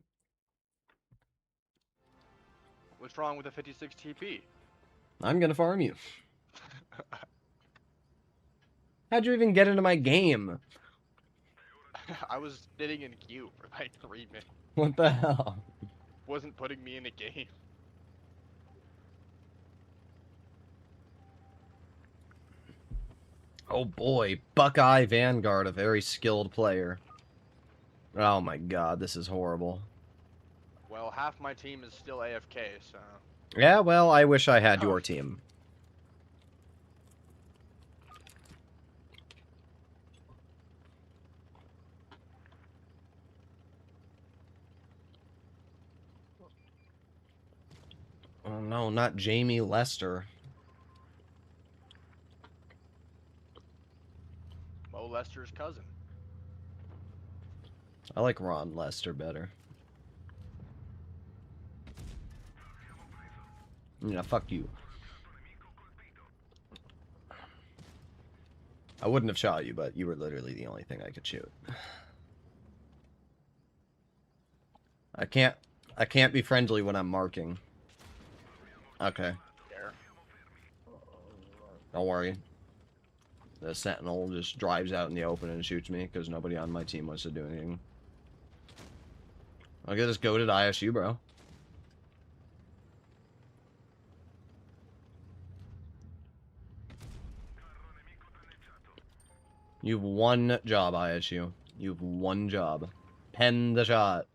What's wrong with the 56 TP? I'm gonna farm you. How'd you even get into my game? I was sitting in queue for like 3 minutes. What the hell? Wasn't putting me in a game. Oh boy, Buckeye Vanguard, a very skilled player. Oh my god, this is horrible. Well, half my team is still AFK, so... Yeah, well, I wish I had your team. Oh no, not Jamie Lester. Mo Lester's cousin. I like Ron Lester better. Yeah, fuck you. I wouldn't have shot you, but you were literally the only thing I could shoot. I can't be friendly when I'm marking. Okay. Don't worry. The Sentinel just drives out in the open and shoots me because nobody on my team wants to do anything. Look at this goated ISU, bro. You've one job, ISU. You've one job. Pen the shot.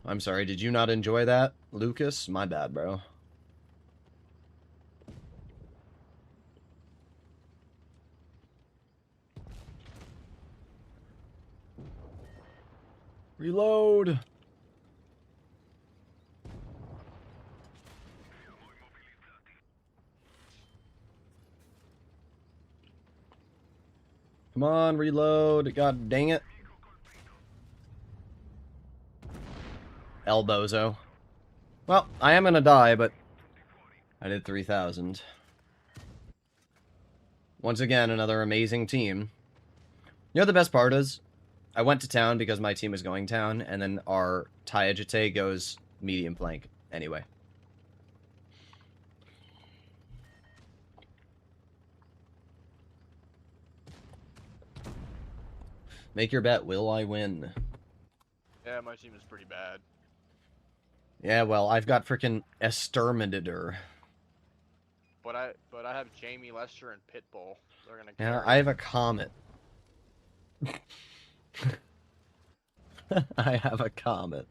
I'm sorry, did you not enjoy that, Lucas? My bad, bro. Reload! Come on, reload. God dang it. Elbozo. Well, I am gonna die, but I did 3,000. Once again, another amazing team. You know the best part is? I went to town because my team was going town, and then our Tayajite goes medium flank anyway. Make your bet. Will I win? Yeah, my team is pretty bad. Yeah, well, I've got frickin' Exterminator. But I have Jamie, Lester, and Pitbull. They're gonna Yeah, carry. I have a Comet. I have a Comet.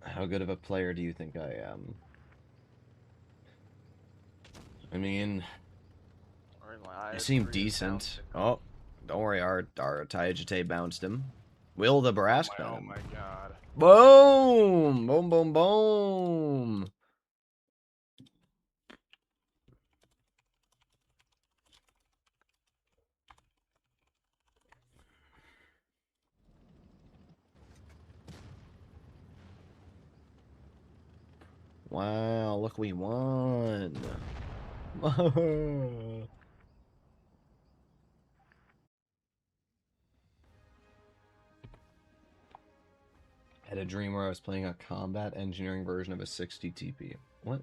How good of a player do you think I am? I mean, Or my you eyes seem 3 is decent. bouncing. Oh, don't worry, our Taijite bounced him. Will the Brask Oh Venom. my god. Boom! Boom, boom, boom! Wow, look, we won. I had a dream where I was playing a combat engineering version of a 60 TP. What?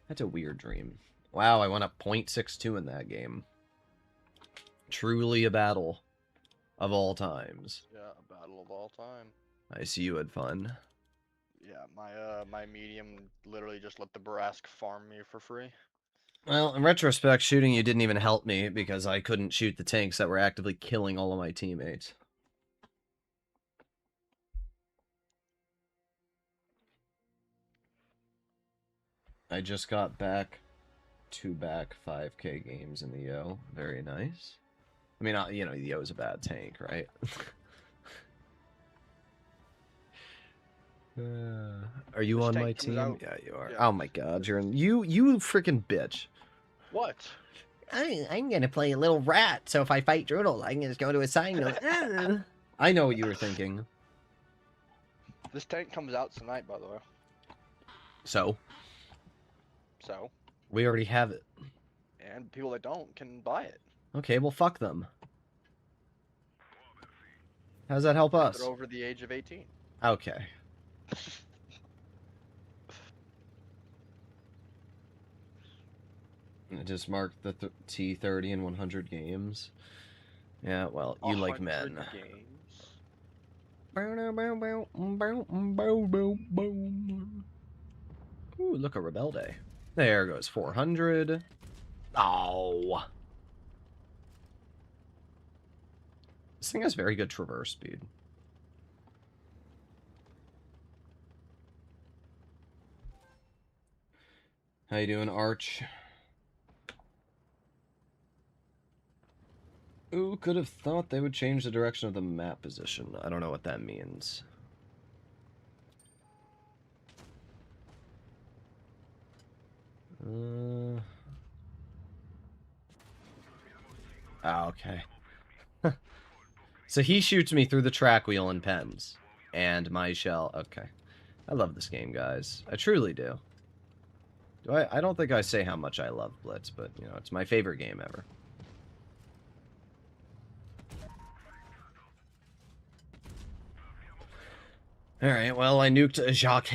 That's a weird dream. Wow, I went up 0.62 in that game. Truly a battle of all times. Yeah, battle of all time. I see you had fun. Yeah, my medium literally just let the Barask farm me for free. Well, in retrospect, shooting you didn't even help me because I couldn't shoot the tanks that were actively killing all of my teammates. I just got back 5K games in the Yo. Very nice. I mean, you know, the Yo's a bad tank, right? Are you This on my tank comes team? out. Yeah, you are. Yeah. Oh my god, you're in. You freaking bitch. What? I'm gonna play a little rat, so if I fight Droodles, I can just go to a sign and go, I know what you were thinking. This tank comes out tonight, by the way. So? So? We already have it. And people that don't can buy it. Okay, well, fuck them. How does that help If us? they're over the age of 18. Okay. I just marked the T30 in 100 games. Yeah, well, you like 100 men. games. Ooh, look, a Rebelde. There goes 400. Oh. This thing has very good traverse speed. How you doing, Arch? Ooh, could have thought they would change the direction of the map position. I don't know what that means. Okay. So he shoots me through the track wheel and pens. And my shell. Okay. I love this game, guys. I truly do. I don't think I say how much I love Blitz, but, you know, it's my favorite game ever. Alright, well, I nuked Jacques.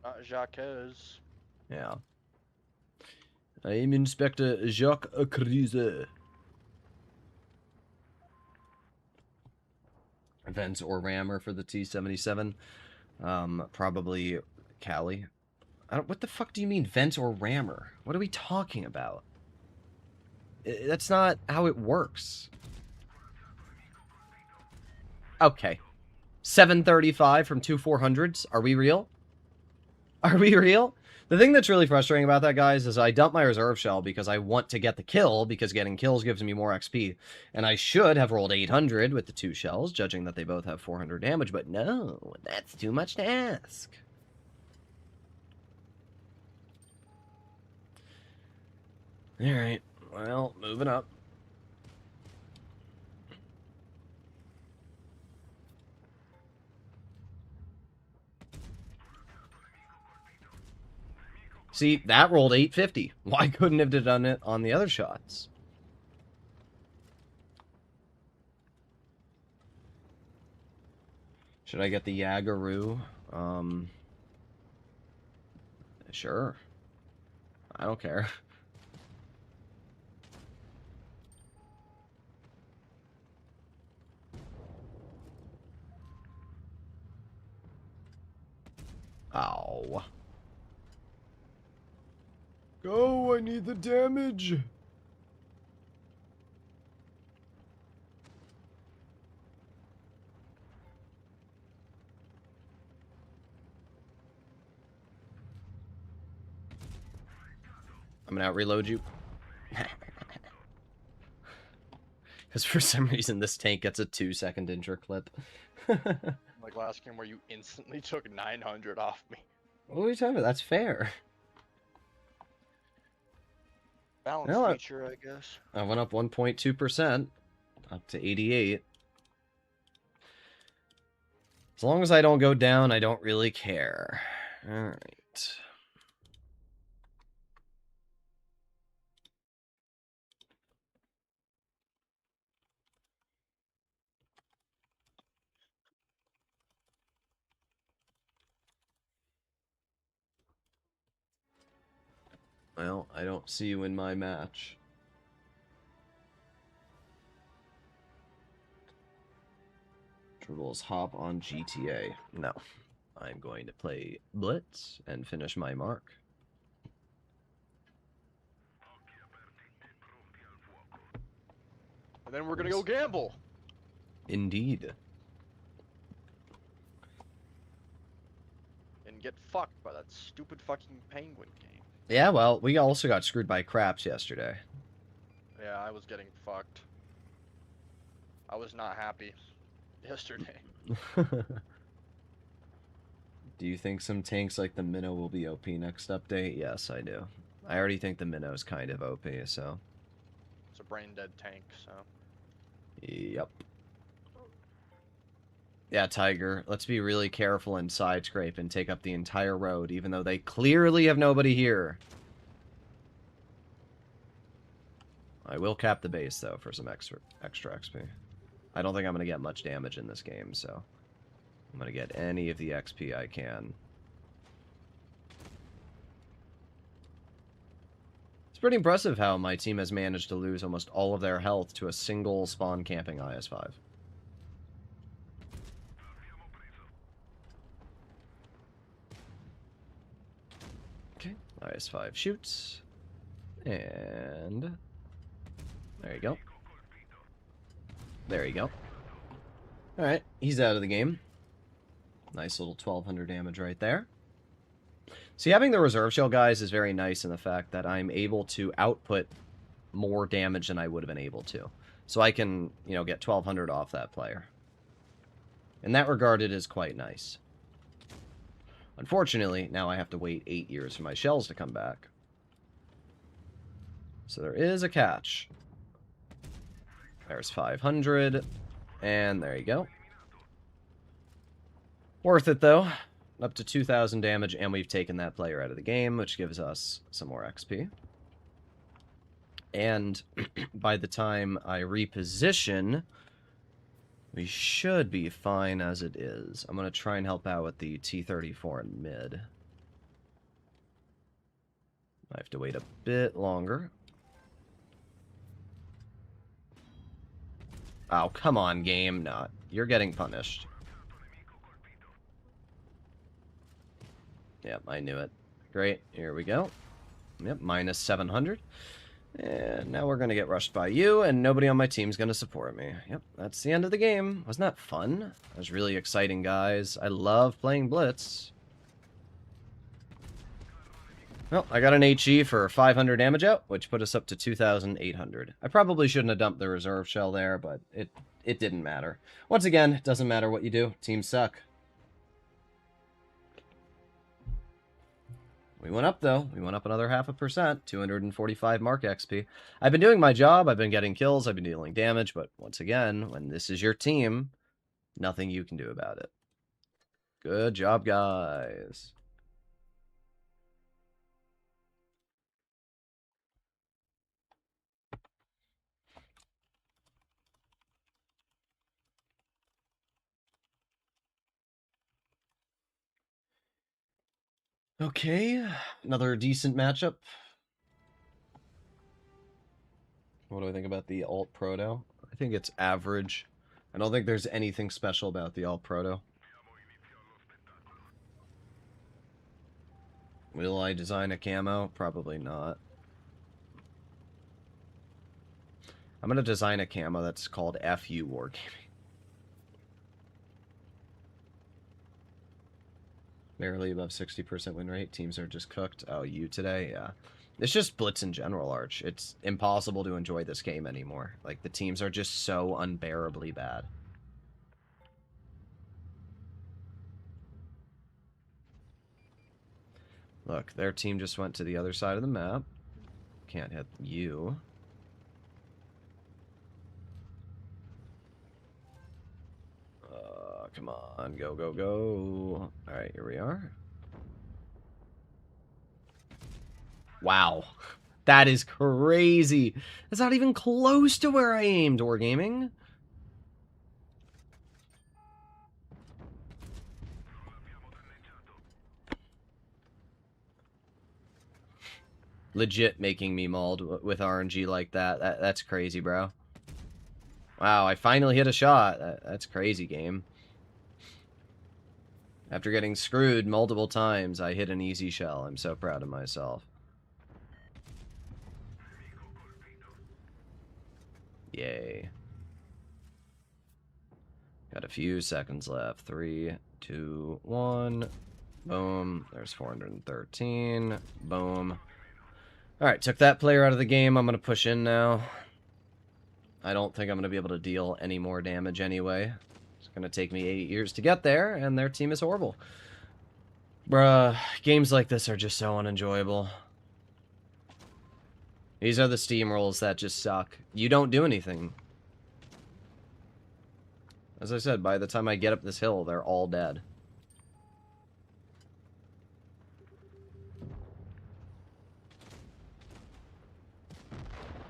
Not Jacques. Yeah. I am Inspector Jacques Crise. Vents or rammer for the T-77. Probably Cali. What the fuck do you mean, vent or rammer? What are we talking about? That's not how it works. Okay. 735 from 2 400s. Are we real? Are we real? The thing that's really frustrating about that, guys, is I dump my reserve shell because I want to get the kill, because getting kills gives me more XP. And I should have rolled 800 with the 2 shells, judging that they both have 400 damage, but no, that's too much to ask. Alright, well, moving up. See, that rolled 850. Why couldn't it have done it on the other shots? Should I get the Yagaroo? Sure. I don't care. Ow. Go, I need the damage. I'm gonna out-reload you. Because for some reason this tank gets a 2-second intro clip. Like last game where you instantly took 900 off me. What are you talking about? That's fair. Balance Well, feature, I guess. I went up 1.2%, up to 88. As long as I don't go down, I don't really care. Alright. Well, I don't see you in my match. Droodles hop on GTA. No. I'm going to play Blitz and finish my mark. And then we're gonna go gamble. Indeed. And get fucked by that stupid fucking penguin game. Yeah, well, we also got screwed by craps yesterday. Yeah, I was getting fucked. I was not happy yesterday. Do you think some tanks like the Minnow will be OP next update? Yes, I do. I already think the Minnow's kind of OP, so... It's a brain dead tank, so... Yep. Yeah, Tiger, let's be really careful and side scrape and take up the entire road, even though they clearly have nobody here. I will cap the base, though, for some extra XP. I don't think I'm going to get much damage in this game, so... I'm going to get any of the XP I can. It's pretty impressive how my team has managed to lose almost all of their health to a single spawn camping IS-5. Okay, IS-5 shoots. And... there you go. There you go. Alright, he's out of the game. Nice little 1200 damage right there. See, having the reserve shell, guys, is very nice in the fact that I'm able to output more damage than I would have been able to. So I can, you know, get 1200 off that player. In that regard, it is quite nice. Unfortunately, now I have to wait 8 years for my shells to come back. So there is a catch. There's 500. And there you go. Worth it, though. Up to 2,000 damage, and we've taken that player out of the game, which gives us some more XP. And by the time I reposition, we should be fine as it is. I'm going to try and help out with the T-34 in mid. I have to wait a bit longer. Oh, come on, game. No, you're getting punished. Yep, I knew it. Great, here we go. Yep, minus 700. And now we're going to get rushed by you, and nobody on my team's going to support me. Yep, that's the end of the game. Wasn't that fun? That was really exciting, guys. I love playing Blitz. Well, I got an HE for 500 damage out, which put us up to 2,800. I probably shouldn't have dumped the reserve shell there, but it didn't matter. Once again, it doesn't matter what you do. Teams suck. We went up, though. We went up another 0.5%, 245 mark XP. I've been doing my job. I've been getting kills. I've been dealing damage. But once again, when this is your team, nothing you can do about it. Good job, guys. Okay, another decent matchup. What do I think about the Alt Proto? I think it's average. I don't think there's anything special about the Alt Proto. Will I design a camo? Probably not. I'm gonna design a camo that's called FU Wargaming. Barely above 60% win rate. Teams are just cooked. Oh, you today? Yeah. It's just Blitz in general, Arch. It's impossible to enjoy this game anymore. Like, the teams are just so unbearably bad. Look, their team just went to the other side of the map. Can't hit you. Come on. Go, go, go. Alright, here we are. Wow. That is crazy. That's not even close to where I aimed, Wargaming. Legit making me mauled with RNG like that. That's crazy, bro. Wow, I finally hit a shot. That's crazy, game. After getting screwed multiple times, I hit an easy shell. I'm so proud of myself. Yay. Got a few seconds left. 3, 2, 1. Boom. There's 413. Boom. Alright, took that player out of the game. I'm going to push in now. I don't think I'm going to be able to deal any more damage anyway. It's going to take me 8 years to get there, and their team is horrible. Bruh, games like this are just so unenjoyable. These are the steamrolls that just suck. You don't do anything. As I said, by the time I get up this hill, they're all dead.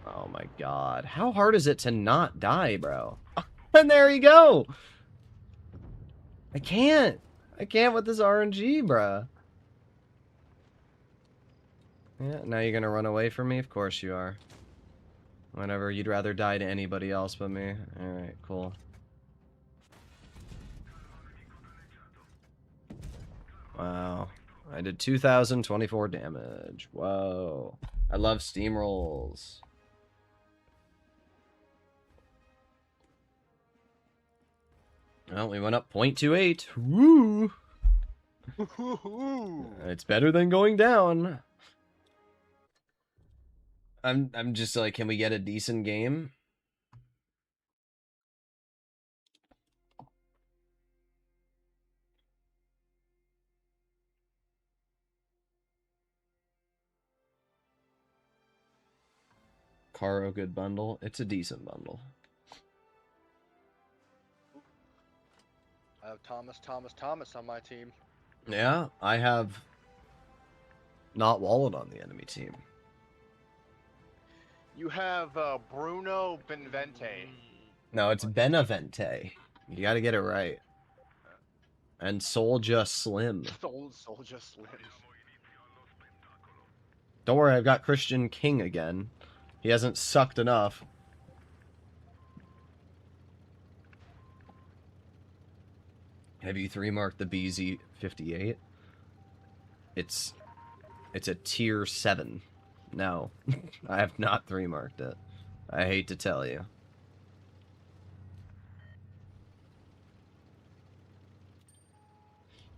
Oh my god. How hard is it to not die, bro? And there you go! I can't! I can't with this RNG, bruh. Yeah, now you're gonna run away from me? Of course you are. Whatever, you'd rather die to anybody else but me. Alright, cool. Wow. I did 2,024 damage. Whoa. I love steamrolls. Well, we went up 0.28. Woo! It's better than going down. I'm just like, can we get a decent game? Caro good bundle. It's a decent bundle. I have Thomas on my team. Yeah, I have not Wallet on the enemy team. You have Bruno Benvente. No, it's Benavente. You gotta get it right. And Soulja Slim. Soulja Slim. Don't worry, I've got Christian King again. He hasn't sucked enough. Have you 3-marked the BZ58? It's a tier 7. No, I have not 3-marked it. I hate to tell you.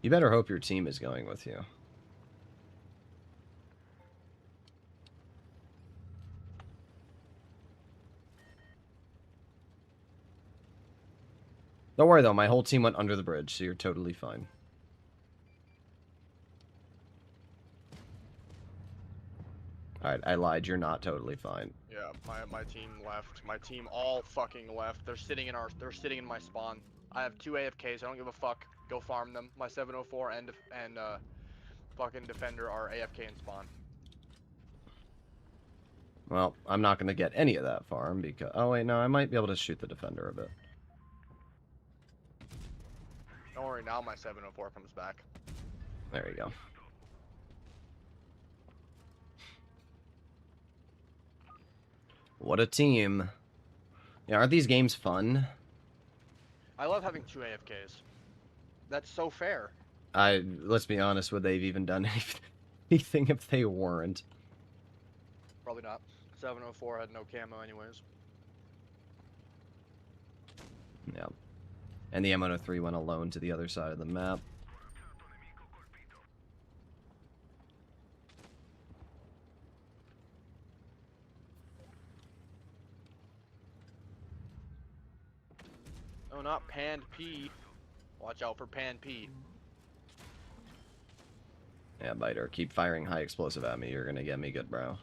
You better hope your team is going with you. Don't worry, though. My whole team went under the bridge, so you're totally fine. Alright, I lied. You're not totally fine. Yeah, my team left. My team all fucking left. They're sitting in my spawn. I have 2 AFKs. I don't give a fuck. Go farm them. My 704 and fucking defender are AFK in spawn. Well, I'm not going to get any of that farm because... Oh, wait, no. I might be able to shoot the defender a bit. Don't worry, now my 704 comes back. There you go. What a team. Yeah, aren't these games fun? I love having 2 AFKs. That's so fair. Let's be honest, would they've even done anything? anything if they weren't. Probably not. 704 had no camo anyways. Yeah. And the M103 went alone to the other side of the map. Oh, not Panned P. Watch out for Pan P. Yeah, Biter, keep firing high explosive at me. You're gonna get me good, bro.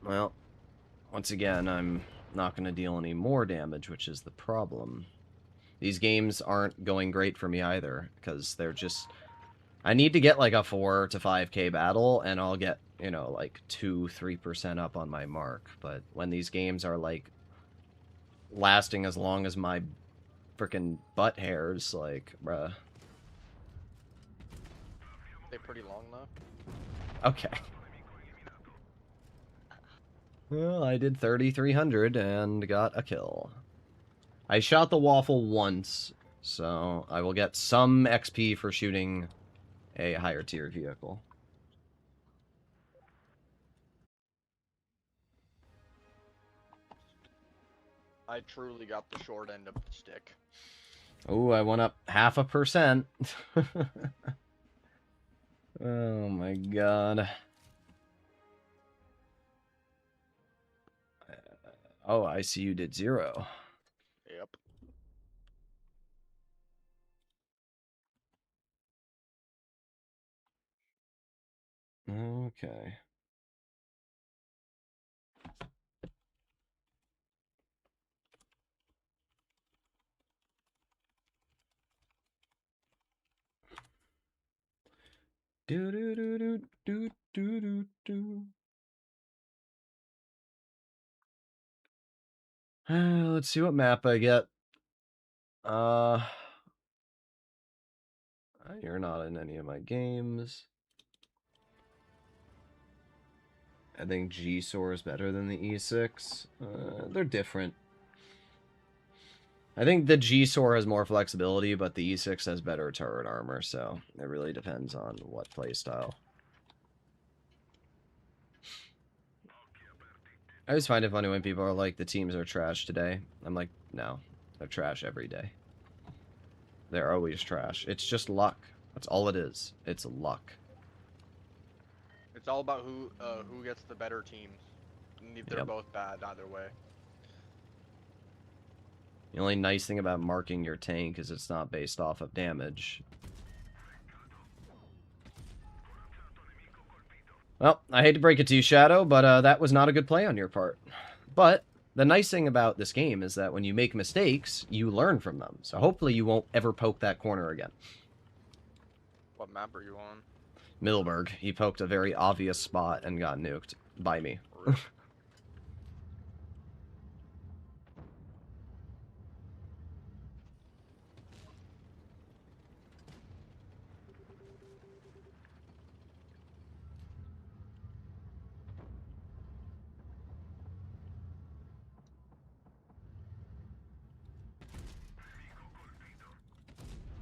Well, once again, I'm not gonna deal any more damage, which is the problem. These games aren't going great for me either, because they're just... I need to get like a 4 to 5k battle, and I'll get, you know, like 2-3% up on my mark. But when these games are like lasting as long as my freaking butt hairs, like, bruh. They pretty long though. Okay. Well, I did 3,300 and got a kill. I shot the waffle once, so I will get some XP for shooting a higher tier vehicle. I truly got the short end of the stick. Oh, I went up 0.5%. Oh my god. Oh, I see you did 0. Yep. Okay. Do do do do do do do do. Let's see what map I get. You're not in any of my games. I think G-Soar is better than the E6. They're different. I think the G-Soar has more flexibility, but the E6 has better turret armor, so it really depends on what playstyle. I always find it funny when people are like, the teams are trash today. I'm like, no, they're trash every day. They're always trash. It's just luck. That's all it is. It's luck. It's all about who gets the better team. And they're Yep. both bad either way. The only nice thing about marking your tank is it's not based off of damage. Well, I hate to break it to you, Shadow, but that was not a good play on your part. But the nice thing about this game is that when you make mistakes, you learn from them. So hopefully you won't ever poke that corner again. What map are you on? Middleburg, he poked a very obvious spot and got nuked by me. Really?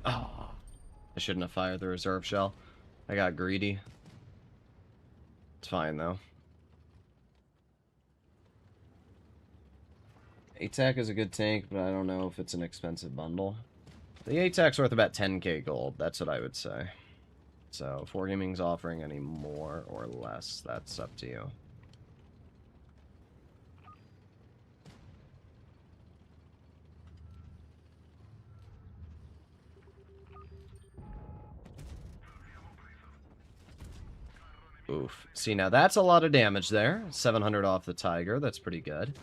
Oh, I shouldn't have fired the reserve shell. I got greedy. It's fine, though. ATAC is a good tank, but I don't know if it's an expensive bundle. The ATAC's worth about 10k gold, that's what I would say. So, 4Gaming's offering any more or less, that's up to you. Oof. See, now that's a lot of damage there. 700 off the Tiger, that's pretty good.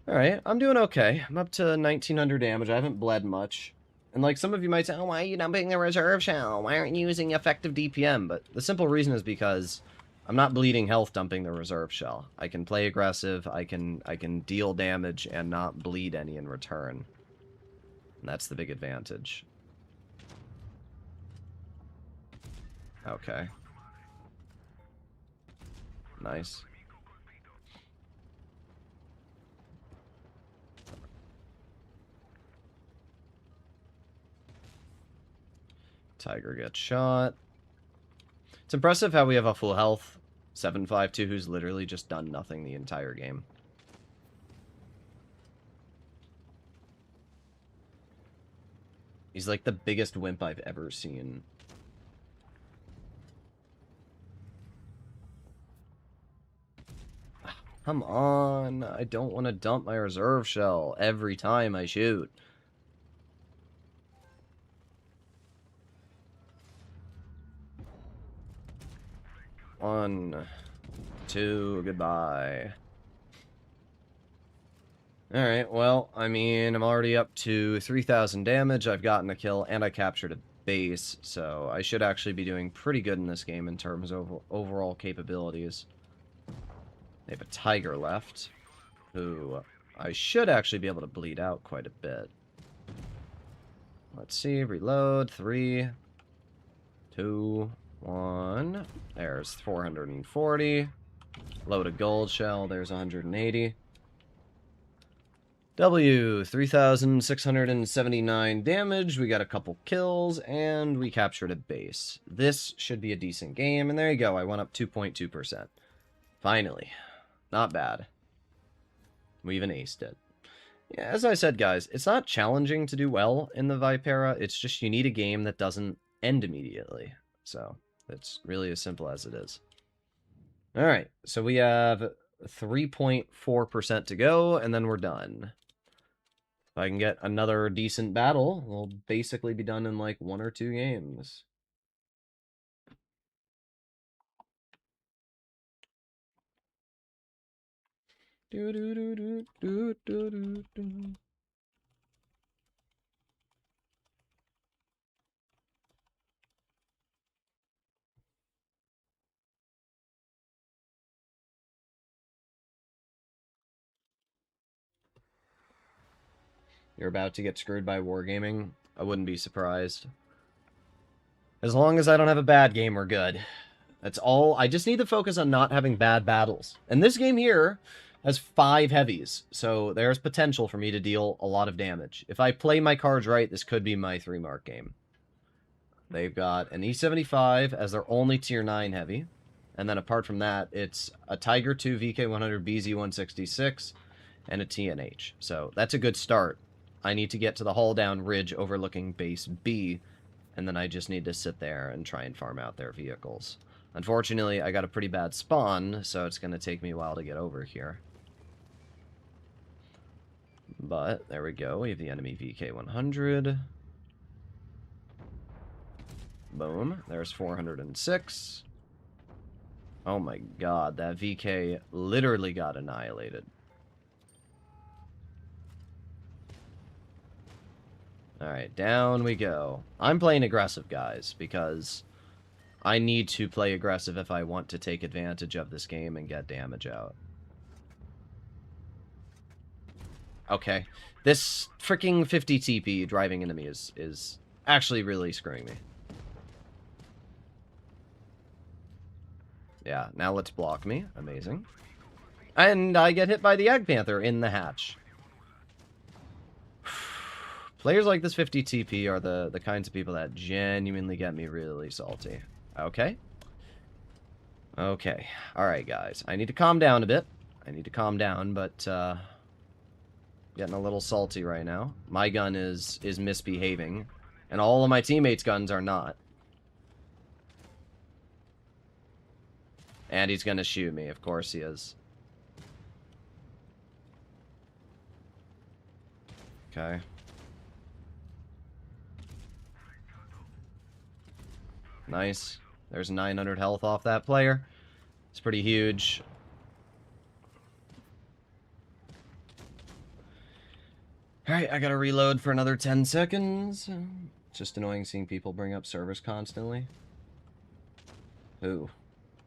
Alright, I'm doing okay. I'm up to 1900 damage, I haven't bled much. And like, some of you might say, oh, why are you dumping the reserve shell? Why aren't you using effective DPM? But the simple reason is because I'm not bleeding health dumping the reserve shell. I can play aggressive, I can deal damage and not bleed any in return. And that's the big advantage. Okay. Nice. Tiger gets shot. It's impressive how we have a full health 752 who's literally just done nothing the entire game. He's like the biggest wimp I've ever seen. Come on, I don't want to dump my reserve shell every time I shoot. One, two, goodbye. Alright, well, I mean, I'm already up to 3,000 damage, I've gotten a kill, and I captured a base, so I should actually be doing pretty good in this game in terms of overall capabilities. They have a tiger left, who I should actually be able to bleed out quite a bit. Let's see, reload, 3, 2, 1. There's 440. Load a gold shell, there's 180. W, 3,679 damage, we got a couple kills, and we captured a base. This should be a decent game, and there you go, I went up 2.2%. Finally. Not bad. We even aced it. Yeah, as I said, guys, it's not challenging to do well in the Vipera, it's just you need a game that doesn't end immediately. So, it's really as simple as it is. Alright, so we have 3.4% to go, and then we're done. If I can get another decent battle, we'll basically be done in like 1 or 2 games. Do do do do do do do do. You're about to get screwed by wargaming? I wouldn't be surprised. As long as I don't have a bad game, we're good. That's all. I just need to focus on not having bad battles. And this game here has 5 heavies, so there's potential for me to deal a lot of damage. If I play my cards right, this could be my 3-mark game. They've got an E75 as their only tier 9 heavy. And then apart from that, it's a Tiger 2 VK100 BZ166 and a TNH. So that's a good start. I need to get to the hull down ridge overlooking base B, and then I just need to sit there and try and farm out their vehicles. Unfortunately, I got a pretty bad spawn, so it's going to take me a while to get over here. But, there we go. We have the enemy VK100. Boom. There's 406. Oh my god, that VK literally got annihilated. Alright, down we go. I'm playing aggressive, guys, because I need to play aggressive if I want to take advantage of this game and get damage out. Okay. This freaking 50 TP driving into me is actually really screwing me. Yeah, now let's block me. Amazing. And I get hit by the Egg Panther in the hatch. Players like this 50 TP are the kinds of people that genuinely get me really salty. Okay. Okay. Alright, guys. I need to calm down a bit. I need to calm down, but, getting a little salty right now. My gun is misbehaving, and all of my teammates' guns are not. And he's gonna shoot me. Of course he is. Okay. Nice. There's 900 health off that player. It's pretty huge. Alright, I gotta reload for another 10 seconds. It's just annoying seeing people bring up servers constantly. Who?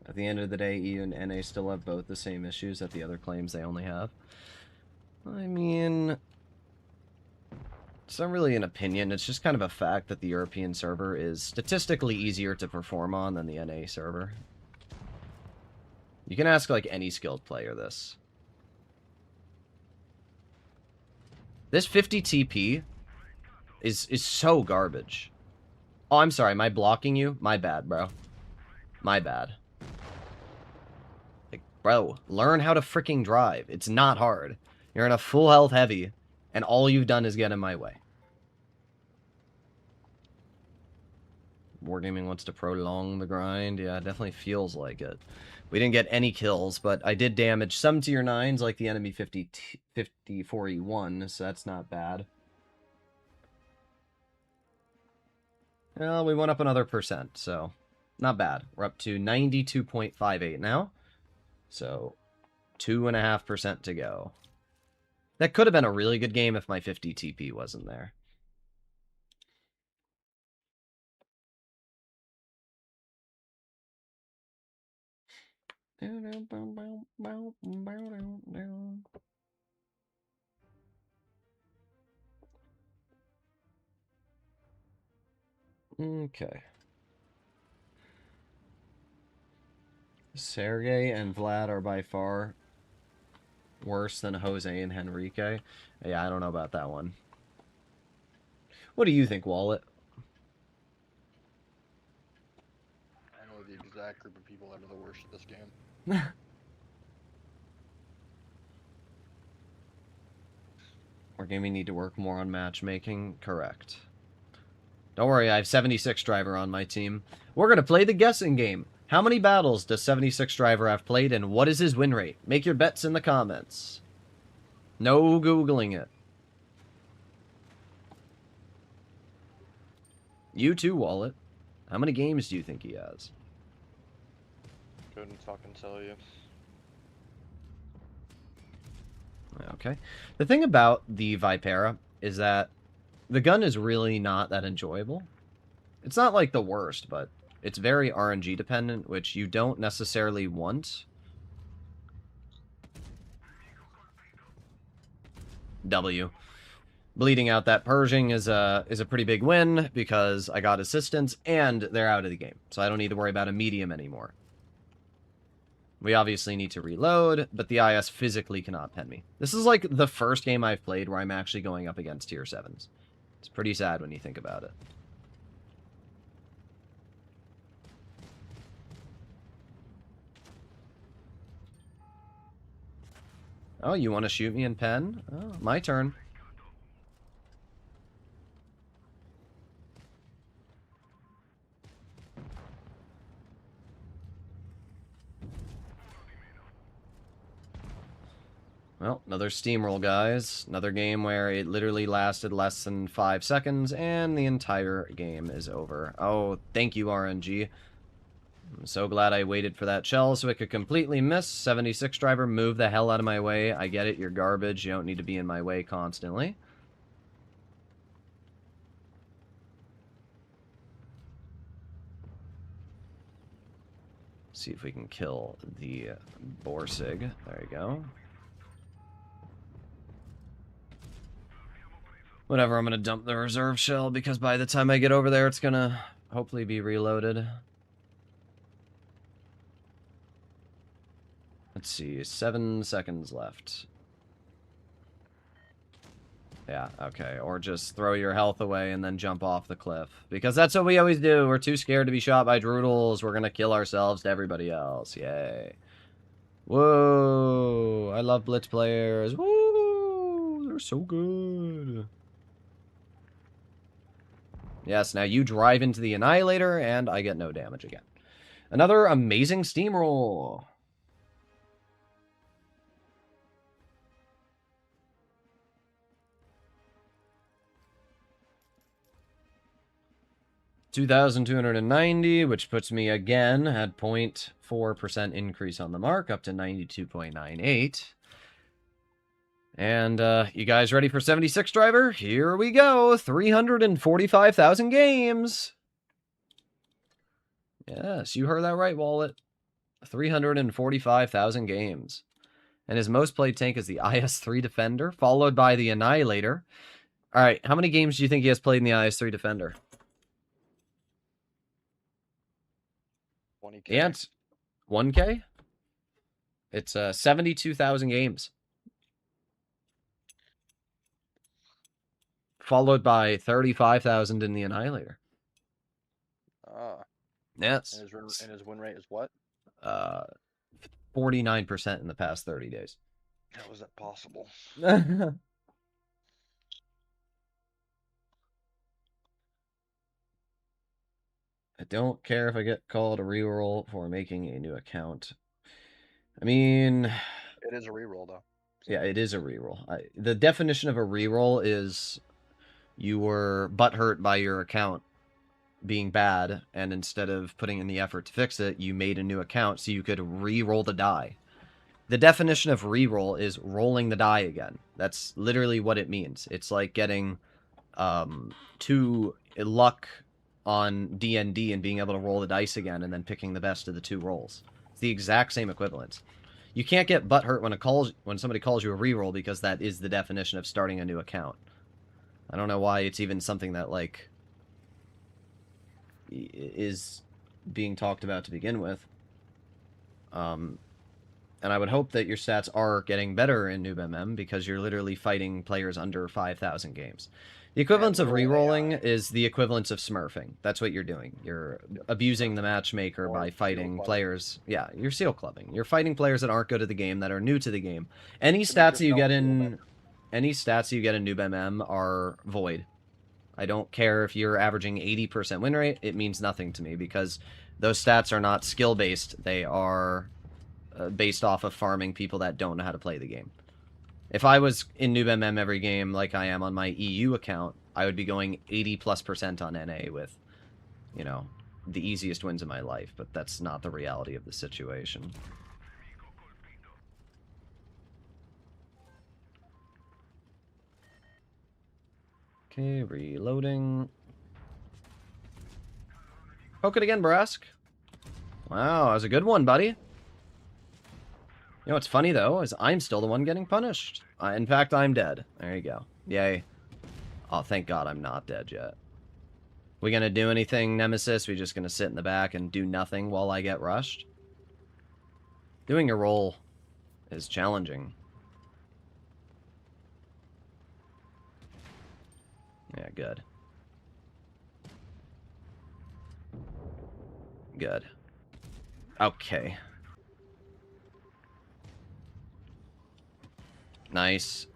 At the end of the day, EU and NA still have both the same issues that the other claims they only have. I mean, it's not really an opinion, it's just kind of a fact that the European server is statistically easier to perform on than the NA server. You can ask, like, any skilled player this. This 50 TP is so garbage. Oh, I'm sorry. Am I blocking you? My bad, bro. My bad. Like, bro, learn how to freaking drive. It's not hard. You're in a full health heavy, and all you've done is get in my way. Wargaming wants to prolong the grind. Yeah, it definitely feels like it. We didn't get any kills, but I did damage some tier 9s like the enemy 54E1, so that's not bad. Well, we went up another percent, so not bad. We're up to 92.58 now. So 2.5% to go. That could have been a really good game if my 50 TP wasn't there. Okay. Sergey and Vlad are by far worse than Jose and Henrique. Yeah, I don't know about that one. What do you think, Wallet? I know the exact group of people that are the worst at this game. Wargaming need to work more on matchmaking? Correct. Don't worry, I have 76 Driver on my team. We're going to play the guessing game. How many battles does 76 Driver have played, and what is his win rate? Make your bets in the comments. No Googling it. You too, Wallet. How many games do you think he has? Couldn't fucking tell you. Okay. The thing about the Vipera is that the gun is really not that enjoyable. It's not like the worst, but it's very RNG dependent, which you don't necessarily want. W. Bleeding out that Pershing is a pretty big win because I got assistance and they're out of the game. So I don't need to worry about a medium anymore. We obviously need to reload, but the IS physically cannot pen me. This is like the first game I've played where I'm actually going up against tier 7s. It's pretty sad when you think about it. Oh, you want to shoot me in pen? Oh, my turn. Well, another steamroll, guys. Another game where it literally lasted less than 5 seconds, and the entire game is over. Oh, thank you, RNG. I'm so glad I waited for that shell so it could completely miss. 76 Driver, move the hell out of my way. I get it, you're garbage. You don't need to be in my way constantly. See if we can kill the Borsig. There you go. Whatever, I'm going to dump the reserve shell because by the time I get over there, it's going to hopefully be reloaded. Let's see, 7 seconds left. Yeah, okay. Or just throw your health away and then jump off the cliff. Because that's what we always do. We're too scared to be shot by Droodles. We're going to kill ourselves to everybody else. Yay. Whoa. I love Blitz players. Woo. They're so good. Yes, now you drive into the Annihilator, and I get no damage again. Another amazing steamroll. $2,290, which puts me again at 0.4% increase on the mark, up to 92.98. And you guys ready for 76 Driver? Here we go. 345,000 games. Yes, you heard that right, Wallet. 345,000 games. And his most played tank is the IS-3 Defender, followed by the Annihilator. All right, how many games do you think he has played in the IS-3 Defender? 20K. Yeah, it's 1K? It's 72,000 games. Followed by 35,000 in the Annihilator. Yes. And his win rate is what? 49% in the past 30 days. How is that possible? I don't care if I get called a reroll for making a new account. I mean, It is a reroll though. So. yeah, it is a reroll. The definition of a reroll is you were butthurt by your account being bad, and instead of putting in the effort to fix it, you made a new account so you could re-roll the die. The definition of re-roll is rolling the die again. That's literally what it means. It's like getting 2 luck on D&D and being able to roll the dice again and then picking the best of the 2 rolls. It's the exact same equivalence. You can't get butthurt when somebody calls you a reroll because that is the definition of starting a new account. I don't know why it's even something that, like, is being talked about to begin with. And I would hope that your stats are getting better in Noob MM because you're literally fighting players under 5,000 games. The equivalence of rerolling is the equivalence of smurfing. That's what you're doing. You're abusing the matchmaker by fighting players. Yeah, you're seal clubbing. You're fighting players that aren't good at the game, that are new to the game. Any stats you get in Noob MM are void. I don't care if you're averaging 80% win rate. It means nothing to me because those stats are not skill-based. They are based off of farming people that don't know how to play the game. If I was in Noob MM every game like I am on my EU account, I would be going 80+% on NA with, you know, the easiest wins of my life, but that's not the reality of the situation. Okay, reloading. Poke it again, Brask. Wow, that was a good one, buddy. You know what's funny, though, is I'm still the one getting punished. In fact, I'm dead. There you go. Yay. Oh, thank God I'm not dead yet. We gonna do anything, Nemesis? We just gonna sit in the back and do nothing while I get rushed? Doing a roll is challenging. Yeah, good. Good. Okay. Nice.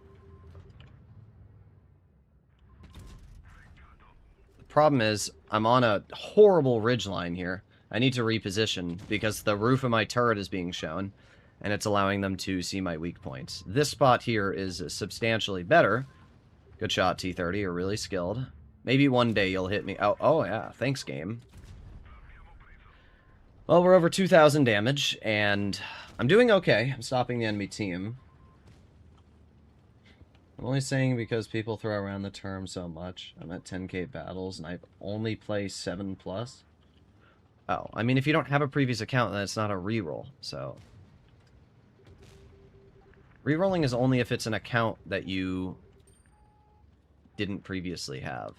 The problem is, I'm on a horrible ridgeline here. I need to reposition, because the roof of my turret is being shown, and it's allowing them to see my weak points. This spot here is substantially better. Good shot, T30. You're really skilled. Maybe one day you'll hit me. Oh yeah. Thanks, game. Well, we're over 2,000 damage, and I'm doing okay. I'm stopping the enemy team. I'm only saying because people throw around the term so much. I'm at 10k battles, and I've only played 7+. Oh, I mean, if you don't have a previous account, then it's not a reroll, so... Rerolling is only if it's an account that you didn't previously have.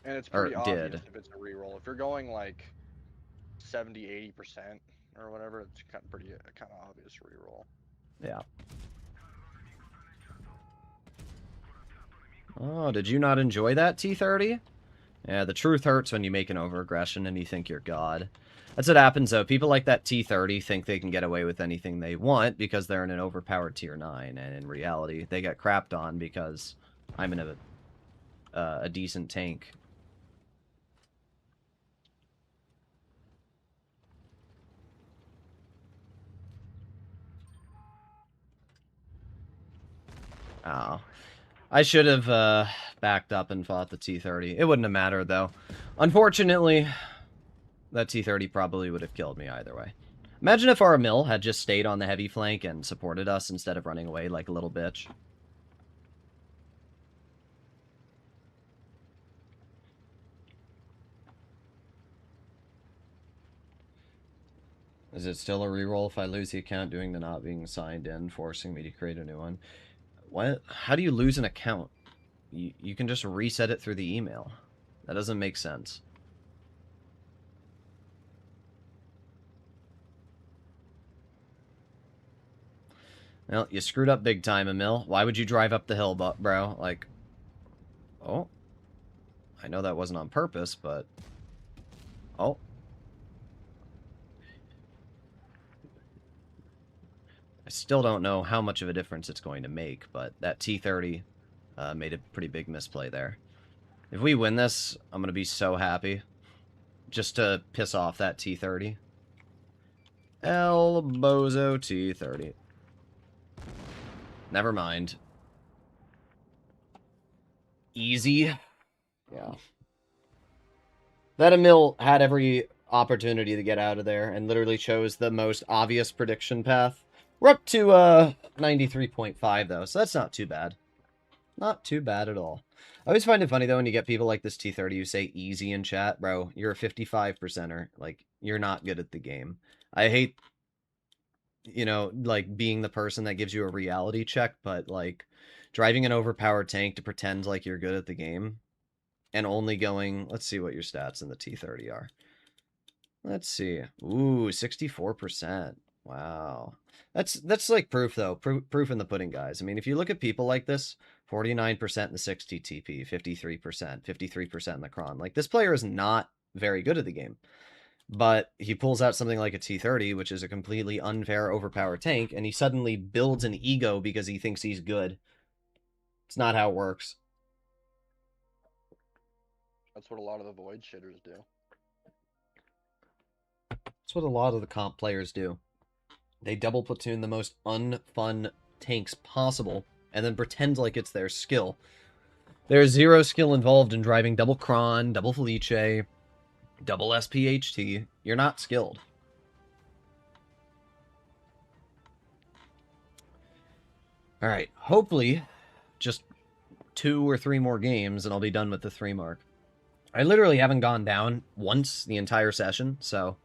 And it's pretty obvious if it's a reroll. If you're going, like, 70-80% or whatever, it's kind of obvious reroll. Yeah. Oh, did you not enjoy that, T30? Yeah, the truth hurts when you make an overaggression and you think you're God. That's what happens, though. People like that T30 think they can get away with anything they want because they're in an overpowered tier 9, and in reality, they get crapped on because I'm in a decent tank. Oh. I should have backed up and fought the T30. It wouldn't have mattered, though. Unfortunately, that T30 probably would have killed me either way. Imagine if our mill had just stayed on the heavy flank and supported us instead of running away like a little bitch. Is it still a reroll if I lose the account doing the not being signed in, forcing me to create a new one? What? How do you lose an account? You can just reset it through the email. That doesn't make sense. Well, you screwed up big time, Emil. Why would you drive up the hill, bro? Like, oh. I know that wasn't on purpose, but... Oh. still don't know how much of a difference it's going to make, but that T30 made a pretty big misplay there. If we win this, I'm going to be so happy. Just to piss off that T30. El Bozo T30. Never mind. Easy. Yeah. That Emil had every opportunity to get out of there and literally chose the most obvious prediction path. We're up to 93.5 though, so that's not too bad. Not too bad at all. I always find it funny though when you get people like this T30 who say easy in chat. Bro, you're a 55%er. Like, you're not good at the game. I hate, you know, like, being the person that gives you a reality check, but, like, driving an overpowered tank to pretend like you're good at the game and only going... Let's see what your stats in the T30 are. Let's see. Ooh, 64%. Wow. That's like proof, though. Proof in the pudding, guys. I mean, if you look at people like this, 49% in the 60 TP, 53%, 53% in the Cron. Like, this player is not very good at the game. But he pulls out something like a T30, which is a completely unfair, overpowered tank, and he suddenly builds an ego because he thinks he's good. It's not how it works. That's what a lot of the Void shitters do. That's what a lot of the comp players do. They double platoon the most unfun tanks possible, and then pretend like it's their skill. There's zero skill involved in driving double Kron, double Felice, double SPHT. You're not skilled. Alright, hopefully just 2 or 3 more games and I'll be done with the 3 mark. I literally haven't gone down once the entire session, so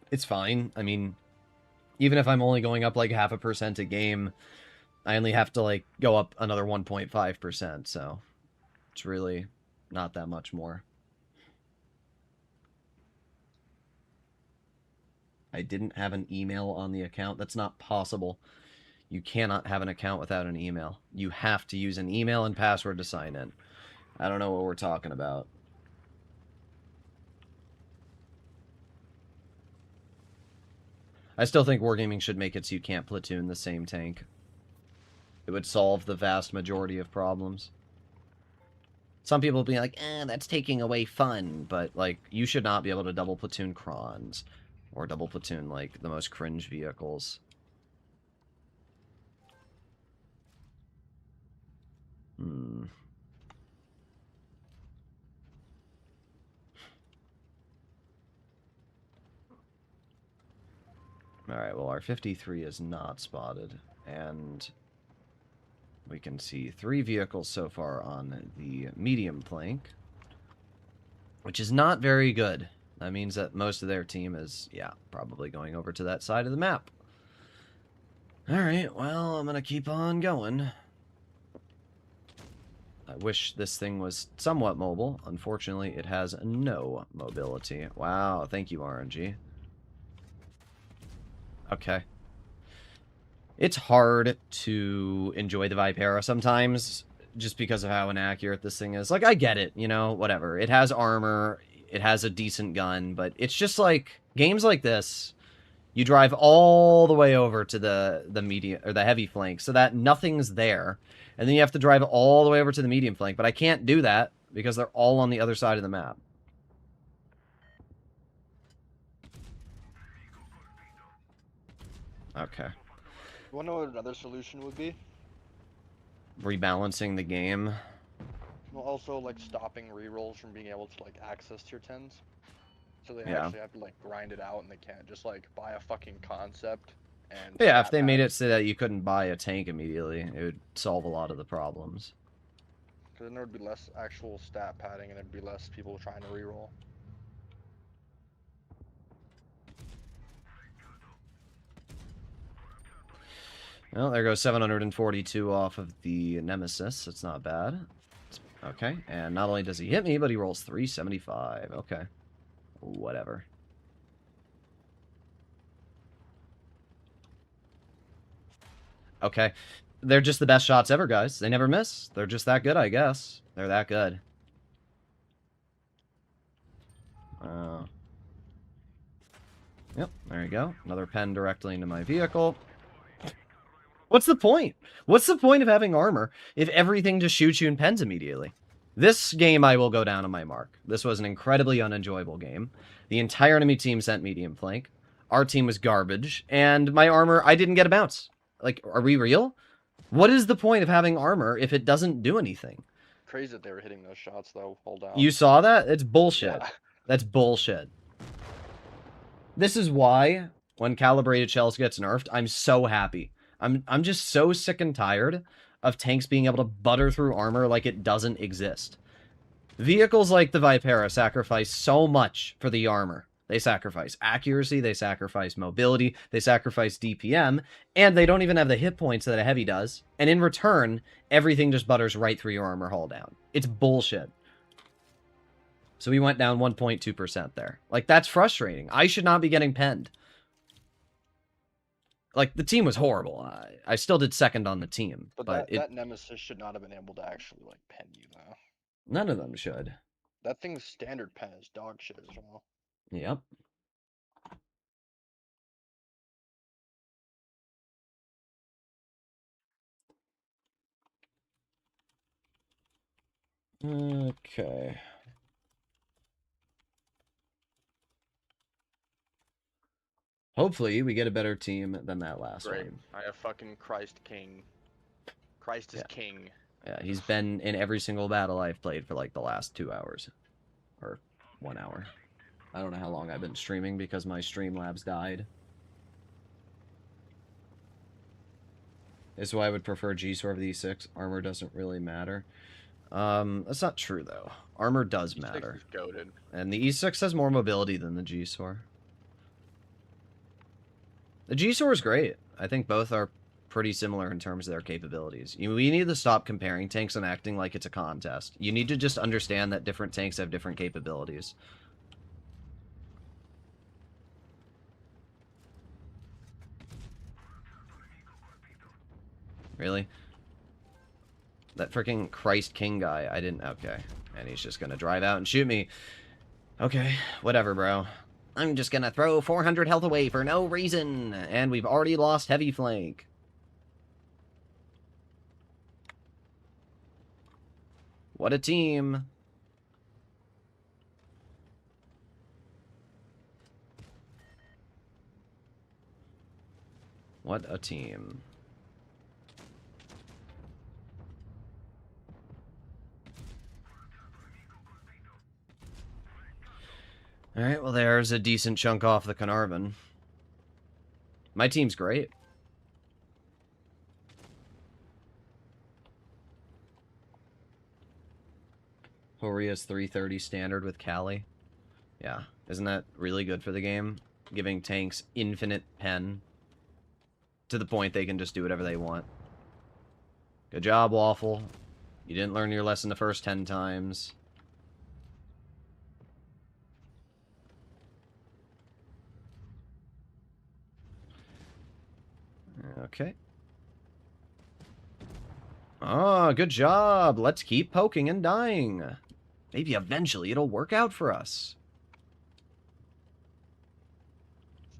it's fine. I mean, even if I'm only going up like 0.5% a game, I only have to like go up another 1.5%, so it's really not that much more. I didn't have an email on the account. That's not possible. You cannot have an account without an email. You have to use an email and password to sign in. I don't know what we're talking about. I still think Wargaming should make it so you can't platoon the same tank. It would solve the vast majority of problems. Some people will be like, that's taking away fun, but, like, you should not be able to double platoon Krons. Or double platoon, like, the most cringe vehicles. Alright, well, our 53 is not spotted, and we can see 3 vehicles so far on the medium flank, which is not very good. That means that most of their team is, yeah, probably going over to that side of the map. Alright, well, I'm gonna keep on going. I wish this thing was somewhat mobile. Unfortunately, it has no mobility. Wow, thank you, RNG. Okay. It's hard to enjoy the Vipera sometimes, just because of how inaccurate this thing is. Like, I get it, you know, whatever. It has armor, it has a decent gun, but it's just like, games like this, you drive all the way over to the medium, or the heavy flank, so that nothing's there. And then you have to drive all the way over to the medium flank, but I can't do that, because they're all on the other side of the map. Okay. You wanna know what another solution would be? Rebalancing the game. Well, also, like, stopping rerolls from being able to, like, access tier 10s. So they Yeah. actually have to, like, grind it out, and they can't just, like, buy a fucking concept and... Yeah, if they made it so that you couldn't buy a tank immediately, it would solve a lot of the problems. Because then there would be less actual stat padding, and there'd be less people trying to reroll. Well, there goes 742 off of the Nemesis. It's not bad. Okay, and not only does he hit me, but he rolls 375. Okay. Whatever. Okay. They're just the best shots ever, guys. They never miss. They're just that good, I guess. They're that good. Yep, there you go. Another pen directly into my vehicle. What's the point? What's the point of having armor if everything just shoots you and pens immediately? This game I will go down on my mark. This was an incredibly unenjoyable game. The entire enemy team sent medium flank. Our team was garbage, and my armor, I didn't get a bounce. Like, are we real? What is the point of having armor if it doesn't do anything? Crazy that they were hitting those shots though. Hold on. You saw that? It's bullshit. Yeah. That's bullshit. This is why when calibrated shells gets nerfed, I'm so happy. I'm just so sick and tired of tanks being able to butter through armor like it doesn't exist. Vehicles like the Vipera sacrifice so much for the armor. They sacrifice accuracy, they sacrifice mobility, they sacrifice DPM, and they don't even have the hit points that a heavy does. And in return, everything just butters right through your armor hull down. It's bullshit. So we went down 1.2% there. Like, that's frustrating. I should not be getting penned. Like, the team was horrible. I still did second on the team. But that Nemesis should not have been able to actually, like, pen you, though. None of them should. That thing's standard pen is dog shit as well. Yep. Okay. Hopefully, we get a better team than that last one. I have fucking Christ King. Christ is king. Yeah, he's been in every single battle I've played for like the last 2 hours. Or 1 hour. I don't know how long I've been streaming because my Streamlabs died. This is why I would prefer G-Sor of the E6. Armor doesn't really matter. That's not true, though. Armor does matter. Goated. And the E6 has more mobility than the G-Sor. The G-Sor is great. I think both are pretty similar in terms of their capabilities. We need to stop comparing tanks and acting like it's a contest. You need to just understand that different tanks have different capabilities. Really? That freaking Christ King guy, I didn't... Okay. And he's just gonna drive out and shoot me. Okay, whatever, bro. I'm just gonna throw 400 health away for no reason. And we've already lost heavy flank. What a team. What a team. Alright, well there's a decent chunk off the Carnarvon. My team's great. Horia's 330 standard with Cali. Yeah, isn't that really good for the game? Giving tanks infinite pen. To the point they can just do whatever they want. Good job, Waffle. You didn't learn your lesson the first 10 times. Okay. Oh, good job. Let's keep poking and dying. Maybe eventually it'll work out for us.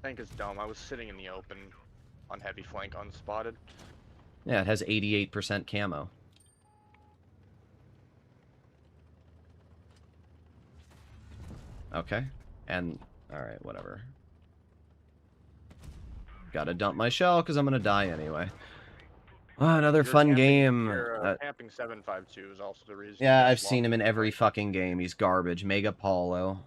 Tank is dumb. I was sitting in the open on heavy flank unspotted. Yeah, it has 88% camo. Okay. And, alright, whatever. Gotta dump my shell, because I'm gonna die anyway. Oh, another fun game. Camping 752 is also the reason. Yeah, I've seen him in every fucking game. He's garbage. Mega Paulo.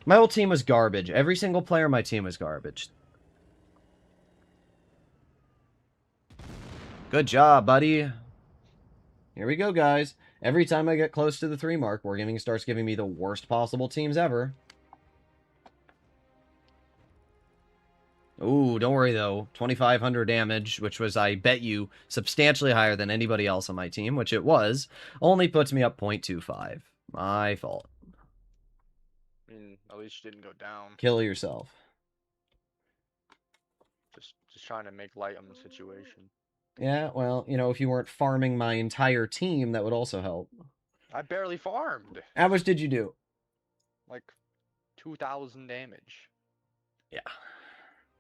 My whole team was garbage. Every single player on my team was garbage. Good job, buddy. Here we go, guys. Every time I get close to the 3 mark, Wargaming starts giving me the worst possible teams ever. Ooh, don't worry, though. 2,500 damage, which was, I bet you, substantially higher than anybody else on my team, which it was, only puts me up 0.25. My fault. I mean, at least you didn't go down. Kill yourself. Just trying to make light on the situation. Yeah, well, you know, if you weren't farming my entire team, that would also help. I barely farmed. How much did you do? Like, 2,000 damage. Yeah.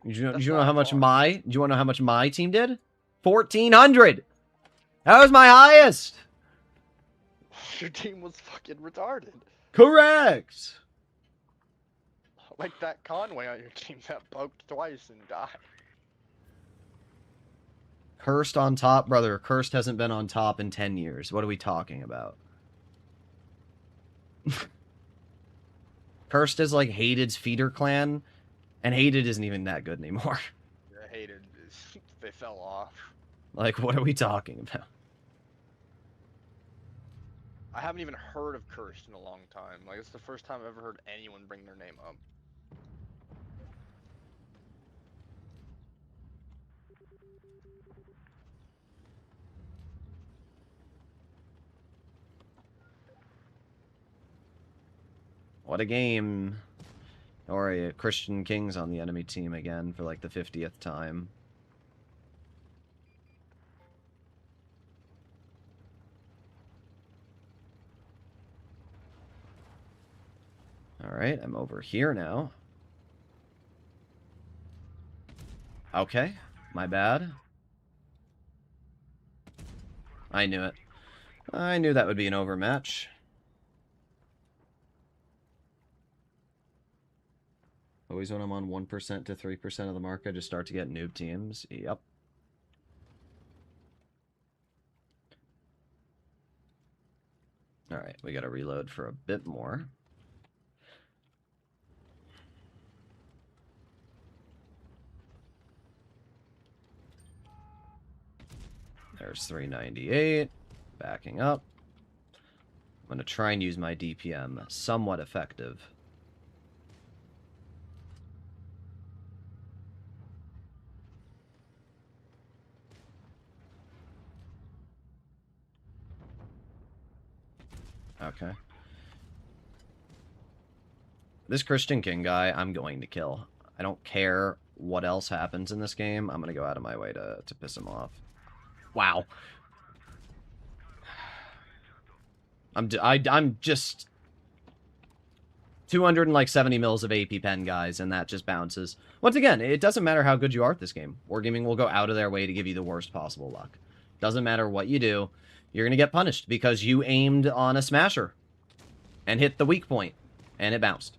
Do That's you know not how much far. my? Do you want to know how much my team did? 1,400. That was my highest. Your team was fucking retarded. Correct. Like that Conway on your team that poked twice and died. Cursed on top, brother. Cursed hasn't been on top in 10 years. What are we talking about? Cursed is like Hated's feeder clan, and Hated isn't even that good anymore. I hated they fell off. Like, what are we talking about? I haven't even heard of Cursed in a long time. Like, it's the first time I've ever heard anyone bring their name up. What a game. Or Christian King's on the enemy team again for like the 50th time. Alright, I'm over here now. Okay, my bad. I knew it. I knew that would be an overmatch. Always when I'm on 1% to 3% of the mark, I just start to get noob teams. Yep. Alright, we gotta reload for a bit more. There's 398. Backing up. I'm going to try and use my DPM. Somewhat effective. Okay. This Christian King guy, I'm going to kill. I don't care what else happens in this game. I'm going to go out of my way to piss him off. Wow. I'm just 270 mils of AP pen, guys, and that just bounces. Once again, it doesn't matter how good you are at this game. Wargaming will go out of their way to give you the worst possible luck. Doesn't matter what you do, you're going to get punished because you aimed on a smasher and hit the weak point, and it bounced.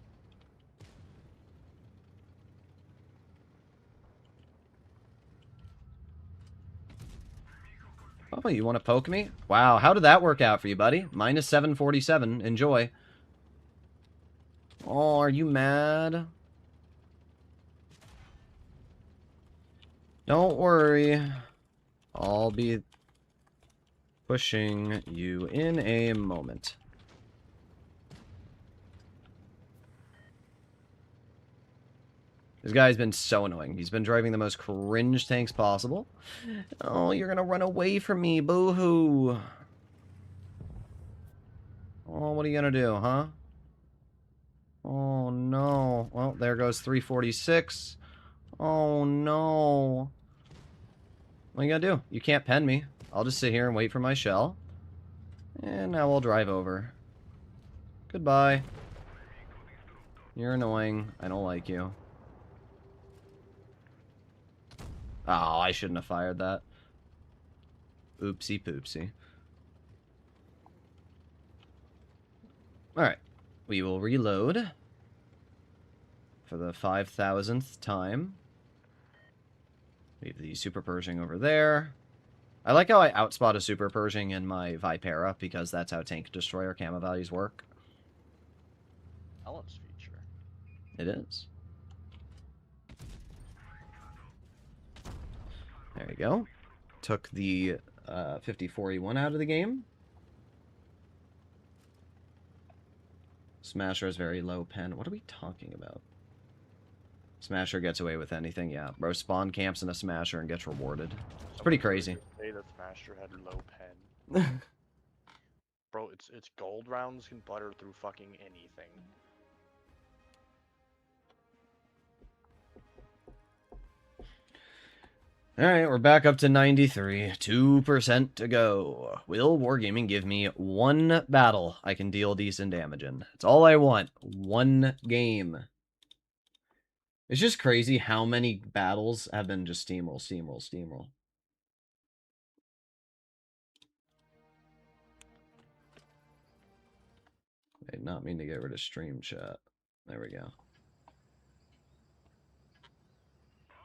Oh, you want to poke me? Wow, how did that work out for you, buddy? Minus 747. Enjoy. Oh, are you mad? Don't worry. I'll be pushing you in a moment. This guy's been so annoying. He's been driving the most cringe tanks possible. Oh, you're gonna run away from me. Boo-hoo. Oh, what are you gonna do, huh? Oh, no. Well, there goes 346. Oh, no. What are you gonna do? You can't pen me. I'll just sit here and wait for my shell. And now I'll drive over. Goodbye. You're annoying. I don't like you. Oh, I shouldn't have fired that. Oopsie poopsie. Alright. We will reload. For the 5,000th time. Leave the Super Pershing over there. I like how I outspot a Super Pershing in my Vipera, because that's how Tank Destroyer camo values work. Balance feature. It is. There you go. Took the 5041 out of the game. Smasher is very low pen. What are we talking about? Smasher gets away with anything, yeah. Bro spawn camps in a Smasher and gets rewarded. It's pretty crazy. Say that Smasher had low pen. Bro, it's gold rounds can butter through fucking anything. Alright, we're back up to 93. 2% to go. Will Wargaming give me one battle I can deal decent damage in? That's all I want. One game. It's just crazy how many battles have been just steamroll, steamroll, steamroll. I did not mean to get rid of stream chat. There we go.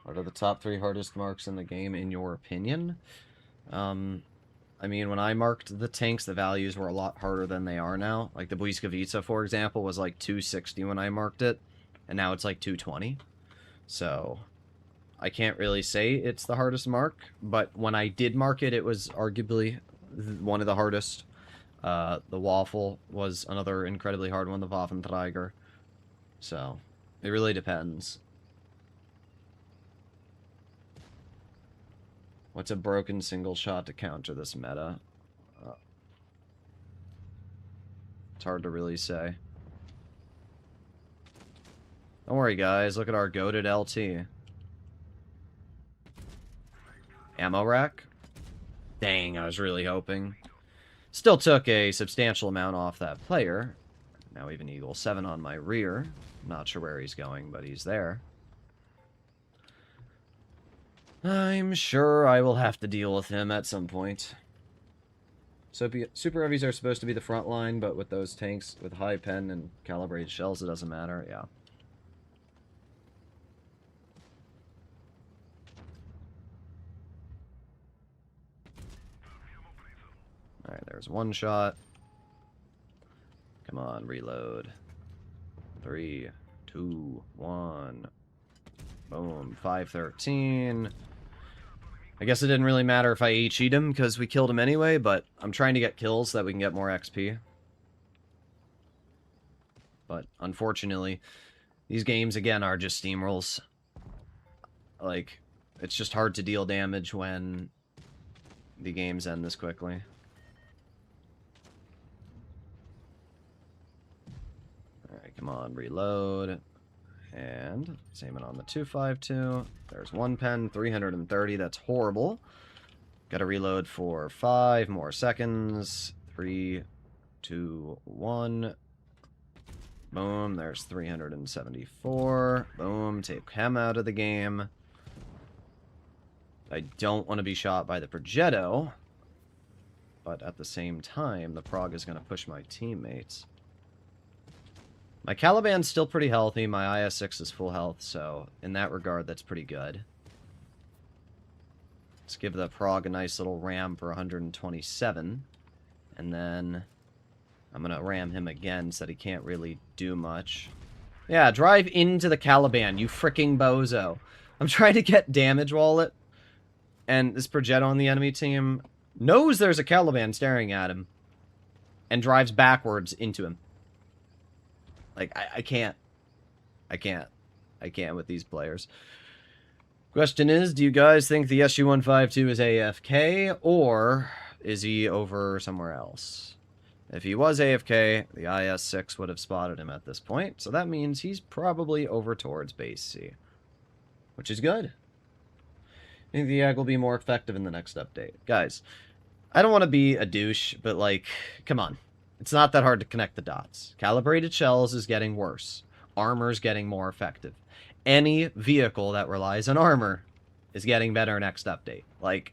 What are the top 3 hardest marks in the game, in your opinion? I mean, when I marked the tanks, the values were a lot harder than they are now. Like, the Błyskawica, for example, was like 260 when I marked it, and now it's like 220. So, I can't really say it's the hardest mark, but when I did mark it, it was arguably one of the hardest. The Waffle was another incredibly hard one, the Waffenträger. So, it really depends. What's a broken single shot to counter this meta? It's hard to really say. Don't worry, guys. Look at our goated LT. Ammo rack? Dang, I was really hoping. Still took a substantial amount off that player. Now even Eagle 7 on my rear. Not sure where he's going, but he's there. I'm sure I will have to deal with him at some point. So super heavies are supposed to be the front line, but with those tanks with high pen and calibrated shells, it doesn't matter. Yeah. Alright, there's one shot. Come on, reload. 3, 2, 1. Boom. 513. I guess it didn't really matter if I HE'd him, because we killed him anyway, but I'm trying to get kills so that we can get more XP. But, unfortunately, these games, again, are just steamrolls. Like, it's just hard to deal damage when the games end this quickly. Alright, come on, reload. And same it on the 252. There's one pen, 330. That's horrible. Gotta reload for 5 more seconds. 3, 2, 1. Boom, there's 374. Boom, take him out of the game. I don't want to be shot by the Progetto. But at the same time, the Prog is going to push my teammates. My Caliban's still pretty healthy. My IS-6 is full health, so in that regard, that's pretty good. Let's give the Prog a nice little ram for 127. And then I'm going to ram him again so that he can't really do much. Yeah, drive into the Caliban, you freaking bozo. I'm trying to get damage wallet. And this Progetto on the enemy team knows there's a Caliban staring at him. And drives backwards into him. Like, I can't. I can't with these players. Question is, do you guys think the SU-152 is AFK, or is he over somewhere else? If he was AFK, the IS-6 would have spotted him at this point, so that means he's probably over towards base C. Which is good. I think the AG will be more effective in the next update. Guys, I don't want to be a douche, but, like, come on. It's not that hard to connect the dots. Calibrated shells is getting worse. Armor's getting more effective. Any vehicle that relies on armor is getting better next update. Like,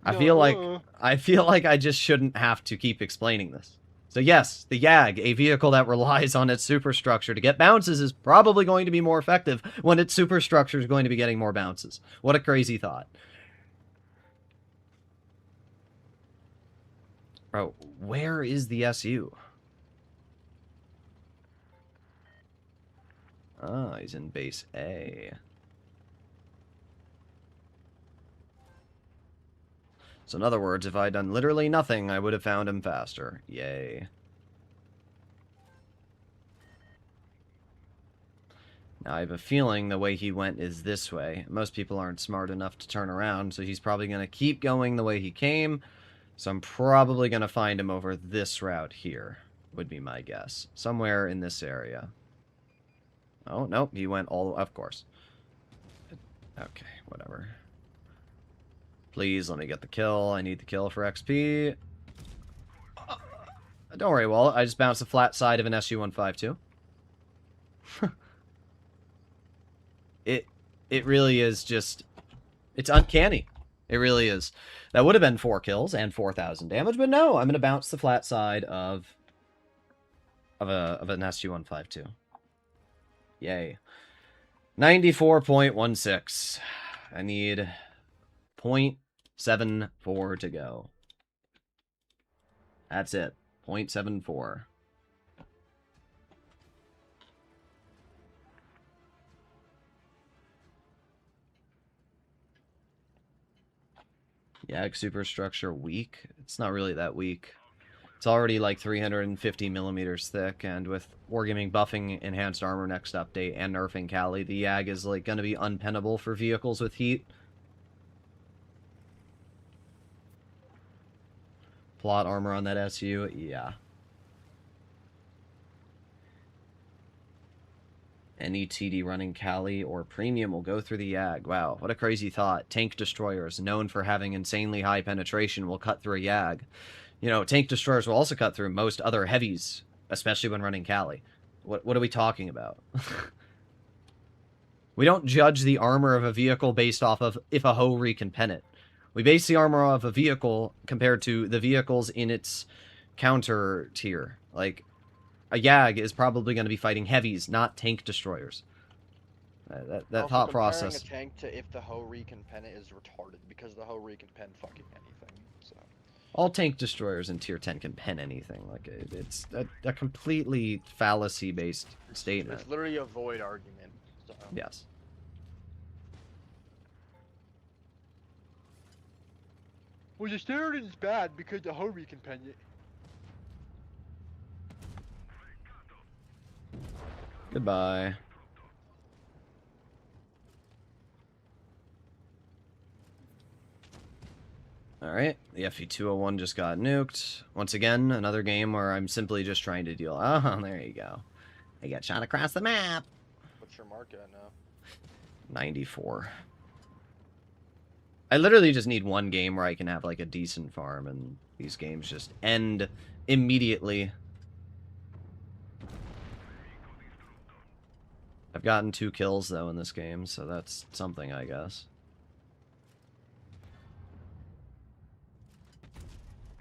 I feel like I just shouldn't have to keep explaining this. So yes, the YAG, a vehicle that relies on its superstructure to get bounces, is probably going to be more effective when its superstructure is going to be getting more bounces. What a crazy thought. Bro, where is the SU? Ah, he's in base A. So in other words, if I'd done literally nothing, I would have found him faster. Yay. Now, I have a feeling the way he went is this way. Most people aren't smart enough to turn around, so he's probably going to keep going the way he came. So I'm probably going to find him over this route here, would be my guess. Somewhere in this area. Oh, nope, he went all... Of course. Okay, whatever. Please, let me get the kill. I need the kill for XP. Don't worry, Walt. I just bounced the flat side of an SU-152. it really is just, it's uncanny. It really is. That would have been 4 kills and 4,000 damage, but no, I'm going to bounce the flat side of an SU-152. Yay. 94.16. I need 0.74 to go. That's it. 0.74. Yag superstructure weak? It's not really that weak. It's already like 350 millimeters thick, and with Wargaming buffing enhanced armor next update and nerfing Cali, the Yag is like going to be unpennable for vehicles with heat. Plot armor on that SU? Yeah. Any TD running Cali or Premium will go through the Yag. Wow, what a crazy thought. Tank destroyers, known for having insanely high penetration, will cut through a Yag. You know, tank destroyers will also cut through most other heavies, especially when running Cali. What are we talking about? We don't judge the armor of a vehicle based off of if a Ho-Re can pen it. We base the armor of a vehicle compared to the vehicles in its counter tier. Like, a Yag is probably going to be fighting heavies, not tank destroyers. That Also, thought process. Comparing a tank to if the Ho-Re can pen it is retarded, because the Ho-Re can pen fucking anything, so... All tank destroyers in tier 10 can pen anything. Like, it's a completely fallacy-based statement. It's literally a void argument, so... Yes. Well, the Sheridan is bad because the Ho-Re can pen it. Goodbye. Alright, the FE201 just got nuked. Once again, another game where I'm simply just trying to deal... Oh, there you go. I got shot across the map. What's your mark at now? 94. I literally just need one game where I can have, like, a decent farm, and these games just end immediately. I've gotten 2 kills, though, in this game, so that's something, I guess.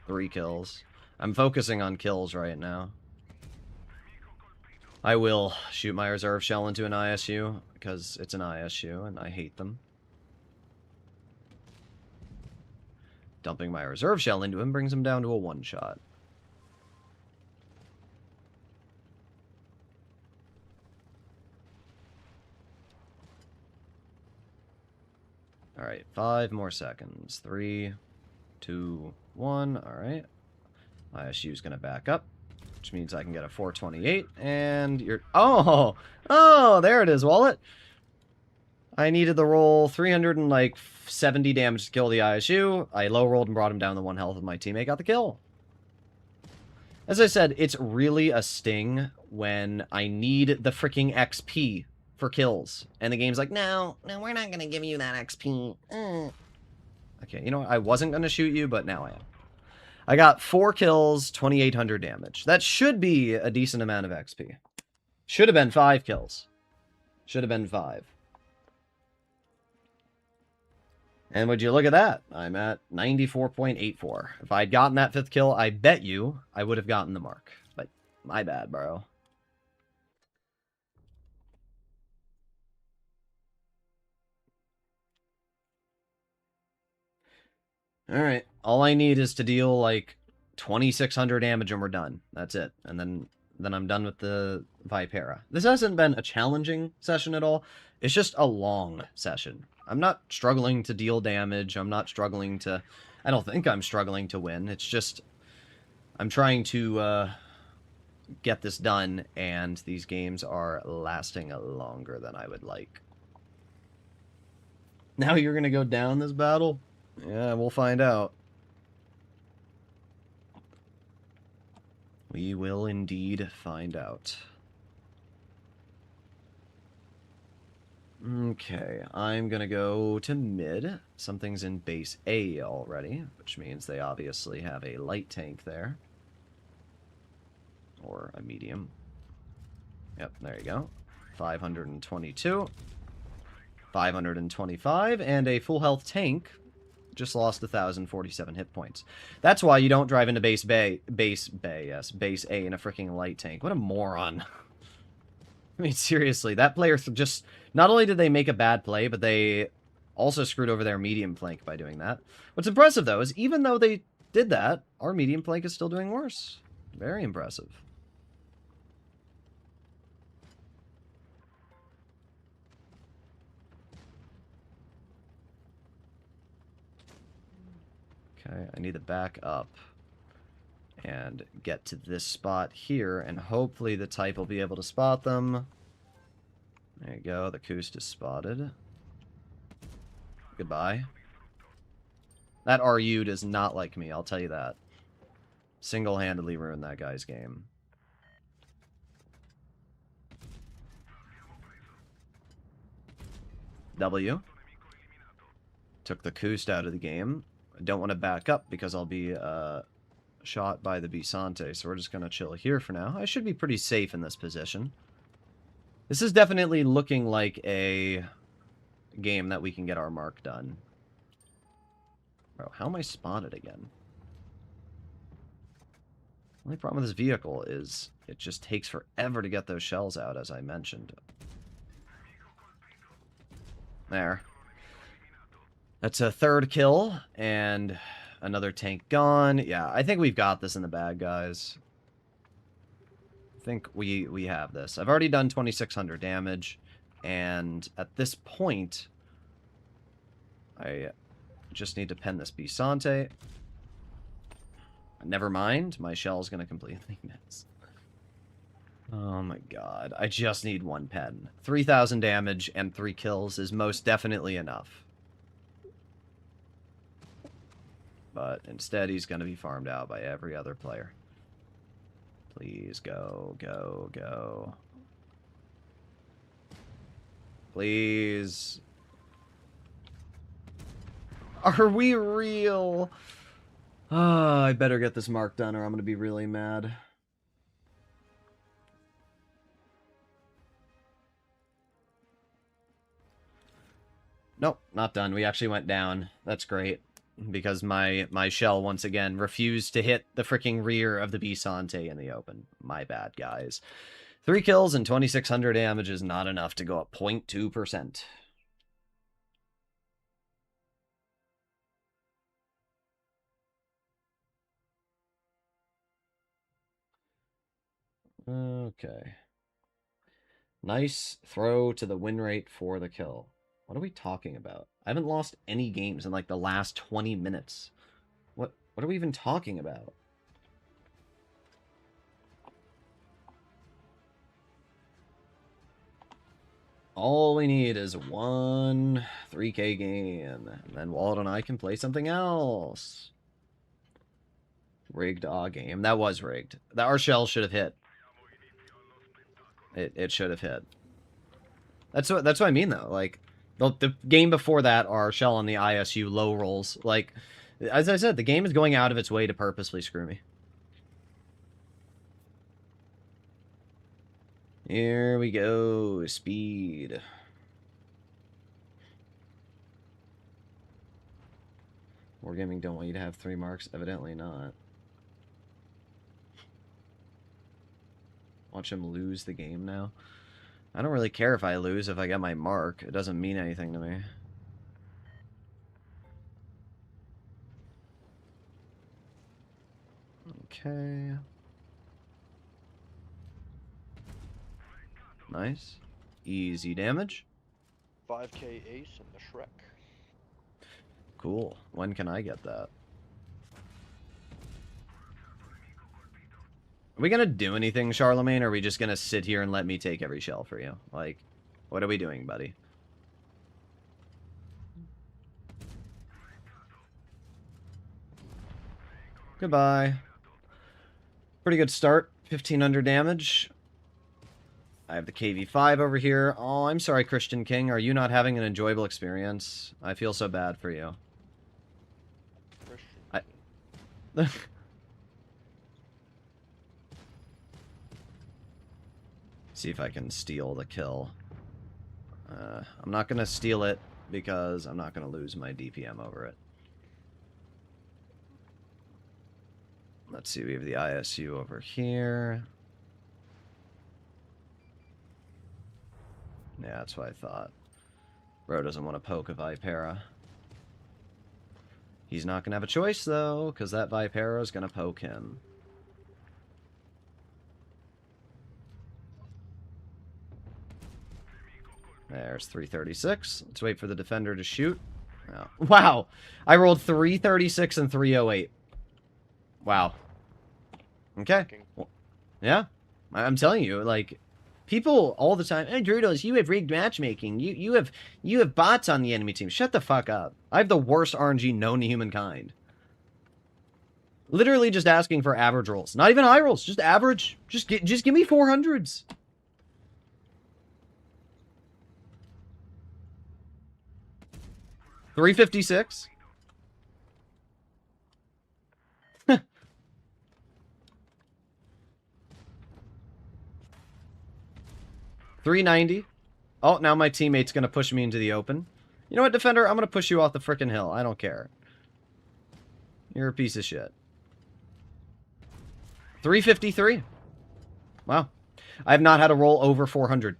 3 kills. I'm focusing on kills right now. I will shoot my reserve shell into an ISU, because it's an ISU, and I hate them. Dumping my reserve shell into him brings him down to a 1-shot. Alright, 5 more seconds. 3, 2, 1. Alright. ISU's gonna back up, which means I can get a 428, and you're... Oh! Oh, there it is, Wallet! I needed to roll 370 damage to kill the ISU. I low rolled and brought him down to 1 health, and my teammate got the kill. As I said, it's really a sting when I need the freaking XP for kills. And the game's like, no, we're not going to give you that XP. Okay, you know what? I wasn't going to shoot you, but now I am. I got 4 kills, 2,800 damage. That should be a decent amount of XP. Should have been 5 kills. Should have been 5. And would you look at that? I'm at 94.84. If I'd gotten that 5th kill, I bet you I would have gotten the mark. But my bad, bro. Alright. All I need is to deal, like, 2,600 damage and we're done. That's it. And then I'm done with the Vipera. This hasn't been a challenging session at all. It's just a long session. I'm not struggling to deal damage. I'm not struggling to... I don't think I'm struggling to win. It's just... I'm trying to get this done, and these games are lasting longer than I would like. Now you're going to go down this battle? Yeah, we'll find out. We will indeed find out. Okay, I'm gonna go to mid. Something's in base A already, which means they obviously have a light tank there. Or a medium. Yep, there you go. 522. 525, and a full health tank just lost 1,047 hit points. That's why you don't drive into base A in a freaking light tank. What a moron. I mean, seriously, that player just... Not only did they make a bad play, but they also screwed over their medium flank by doing that. What's impressive, though, is even though they did that, our medium flank is still doing worse. Very impressive. Okay, I need to back up and get to this spot here, and hopefully the type will be able to spot them. There you go, the Koost is spotted. Goodbye. That RU does not like me, I'll tell you that. Single-handedly ruined that guy's game. W. Took the Koost out of the game. I don't want to back up because I'll be shot by the Bisante, so we're just going to chill here for now. I should be pretty safe in this position. This is definitely looking like a game that we can get our mark done. Bro, how am I spotted again? The only problem with this vehicle is it just takes forever to get those shells out, as I mentioned. There. That's a third kill, and another tank gone. Yeah, I think we've got this in the bag, guys. I think we have this. I've already done 2,600 damage, and at this point, I just need to pen this Bisante. Never mind, my shell's going to completely miss. Oh my god, I just need one pen. 3,000 damage and 3 kills is most definitely enough. But instead, he's going to be farmed out by every other player. Please go, go, go. Please. Are we real? Ah, I better get this mark done or I'm going to be really mad. Nope, not done. We actually went down. That's great. Because my shell, once again, refused to hit the freaking rear of the Bisante in the open. My bad, guys. 3 kills and 2,600 damage is not enough to go up 0.2%. Okay. Nice throw to the win rate for the kill. What are we talking about? I haven't lost any games in like the last 20 minutes. What are we even talking about? All we need is one 3K game, and then Walt and I can play something else. Rigged game. That was rigged. Our shell should have hit. It should have hit. That's what I mean though. Like the game before that, our shell on the ISU low rolls. Like, as I said, the game is going out of its way to purposely screw me. Here we go. Speed. Wargaming don't want you to have 3 marks. Evidently not. Watch him lose the game now. I don't really care if I lose if I get my mark. It doesn't mean anything to me. Okay. Nice. Easy damage. 5K ace and the Shrek. Cool. When can I get that? Are we gonna do anything, Charlemagne, or are we just gonna sit here and let me take every shell for you? Like, what are we doing, buddy? Goodbye. Pretty good start. 1,500 damage. I have the KV5 over here. Oh, I'm sorry, Christian King. Are you not having an enjoyable experience? I feel so bad for you. Christian. See if I can steal the kill. I'm not going to steal it because I'm not going to lose my DPM over it. Let's see, we have the ISU over here. Yeah, that's what I thought. Bro doesn't want to poke a Vipera. He's not going to have a choice, though, because that Vipera is going to poke him. There's 336. Let's wait for the defender to shoot. Oh. Wow! I rolled 336 and 308. Wow. Okay. Well, yeah. I'm telling you, like, people all the time, hey, Droodles, you have rigged matchmaking. You have bots on the enemy team. Shut the fuck up. I have the worst RNG known to humankind. Literally just asking for average rolls. Not even high rolls, just average. Just give me 400s. $356. $390. Oh, now my teammate's going to push me into the open. You know what, Defender? I'm going to push you off the frickin' hill. I don't care. You're a piece of shit. $353. Wow. I have not had a roll over 400.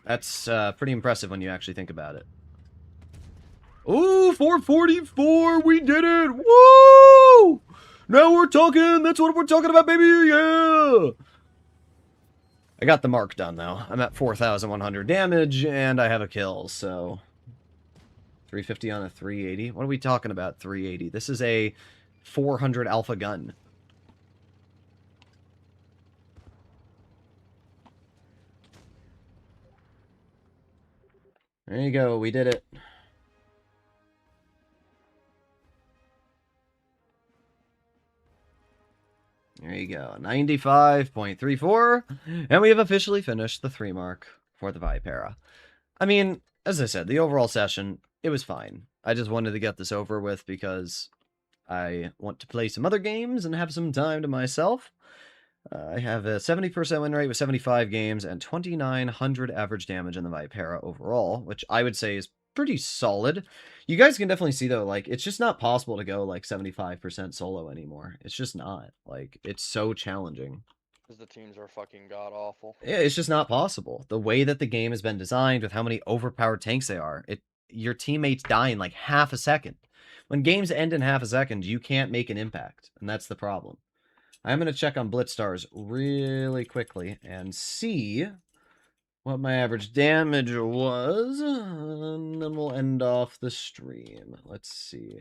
That's pretty impressive when you actually think about it. Ooh, 444! We did it! Woo! Now we're talking! That's what we're talking about, baby! Yeah! I got the mark done, though. I'm at 4,100 damage, and I have a kill, so... 350 on a 380? What are we talking about, 380? This is a 400 alpha gun. There you go, we did it. There you go, 95.34, and we have officially finished the 3 mark for the Vipera. I mean, as I said, the overall session, it was fine. I just wanted to get this over with because I want to play some other games and have some time to myself. I have a 70% win rate with 75 games and 2,900 average damage in the Vipera overall, which I would say is pretty solid. You guys can definitely see, though, like, it's just not possible to go, like, 75% solo anymore. It's just not. Like, it's so challenging. Because the teams are fucking god-awful. Yeah, it's just not possible. The way that the game has been designed with how many overpowered tanks they are, your teammates die in, like, half a second. When games end in half a second, you can't make an impact, and that's the problem. I'm going to check on Blitz Stars really quickly and see what my average damage was, and then we'll end off the stream. Let's see.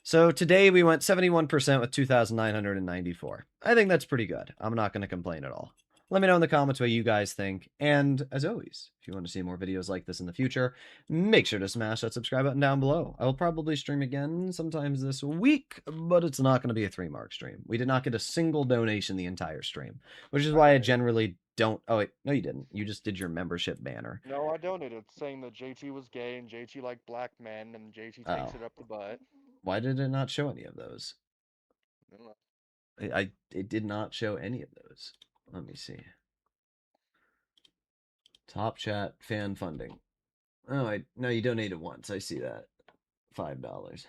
So today we went 71% with 2,994. I think that's pretty good. I'm not going to complain at all. Let me know in the comments what you guys think. And as always, if you want to see more videos like this in the future, make sure to smash that subscribe button down below. I will probably stream again sometimes this week, but it's not going to be a 3-mark stream. We did not get a single donation the entire stream, which is why I generally don't... Oh, wait. No, you didn't. You just did your membership banner. No, I donated, saying that JT was gay and JT liked black men and JT takes it up the butt. Why did it not show any of those? It did not show any of those. Let me see. Top chat fan funding. Oh, no, you donated once. I see that. $5.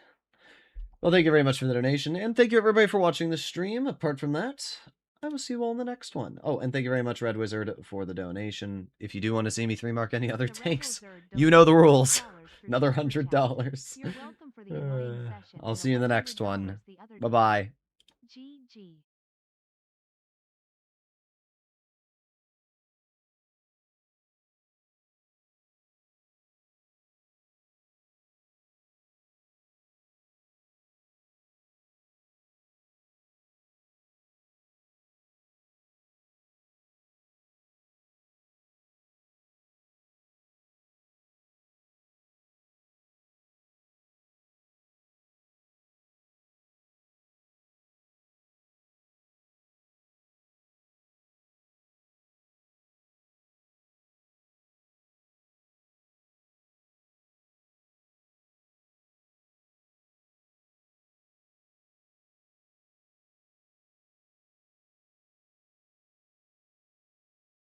Well, thank you very much for the donation, and thank you everybody for watching the stream. Apart from that, I will see you all in the next one. Oh, and thank you very much, Red Wizard, for the donation. If you do want to see me 3-mark any other tanks, you know the rules. Another $100. I'll see you in the next one. Bye-bye.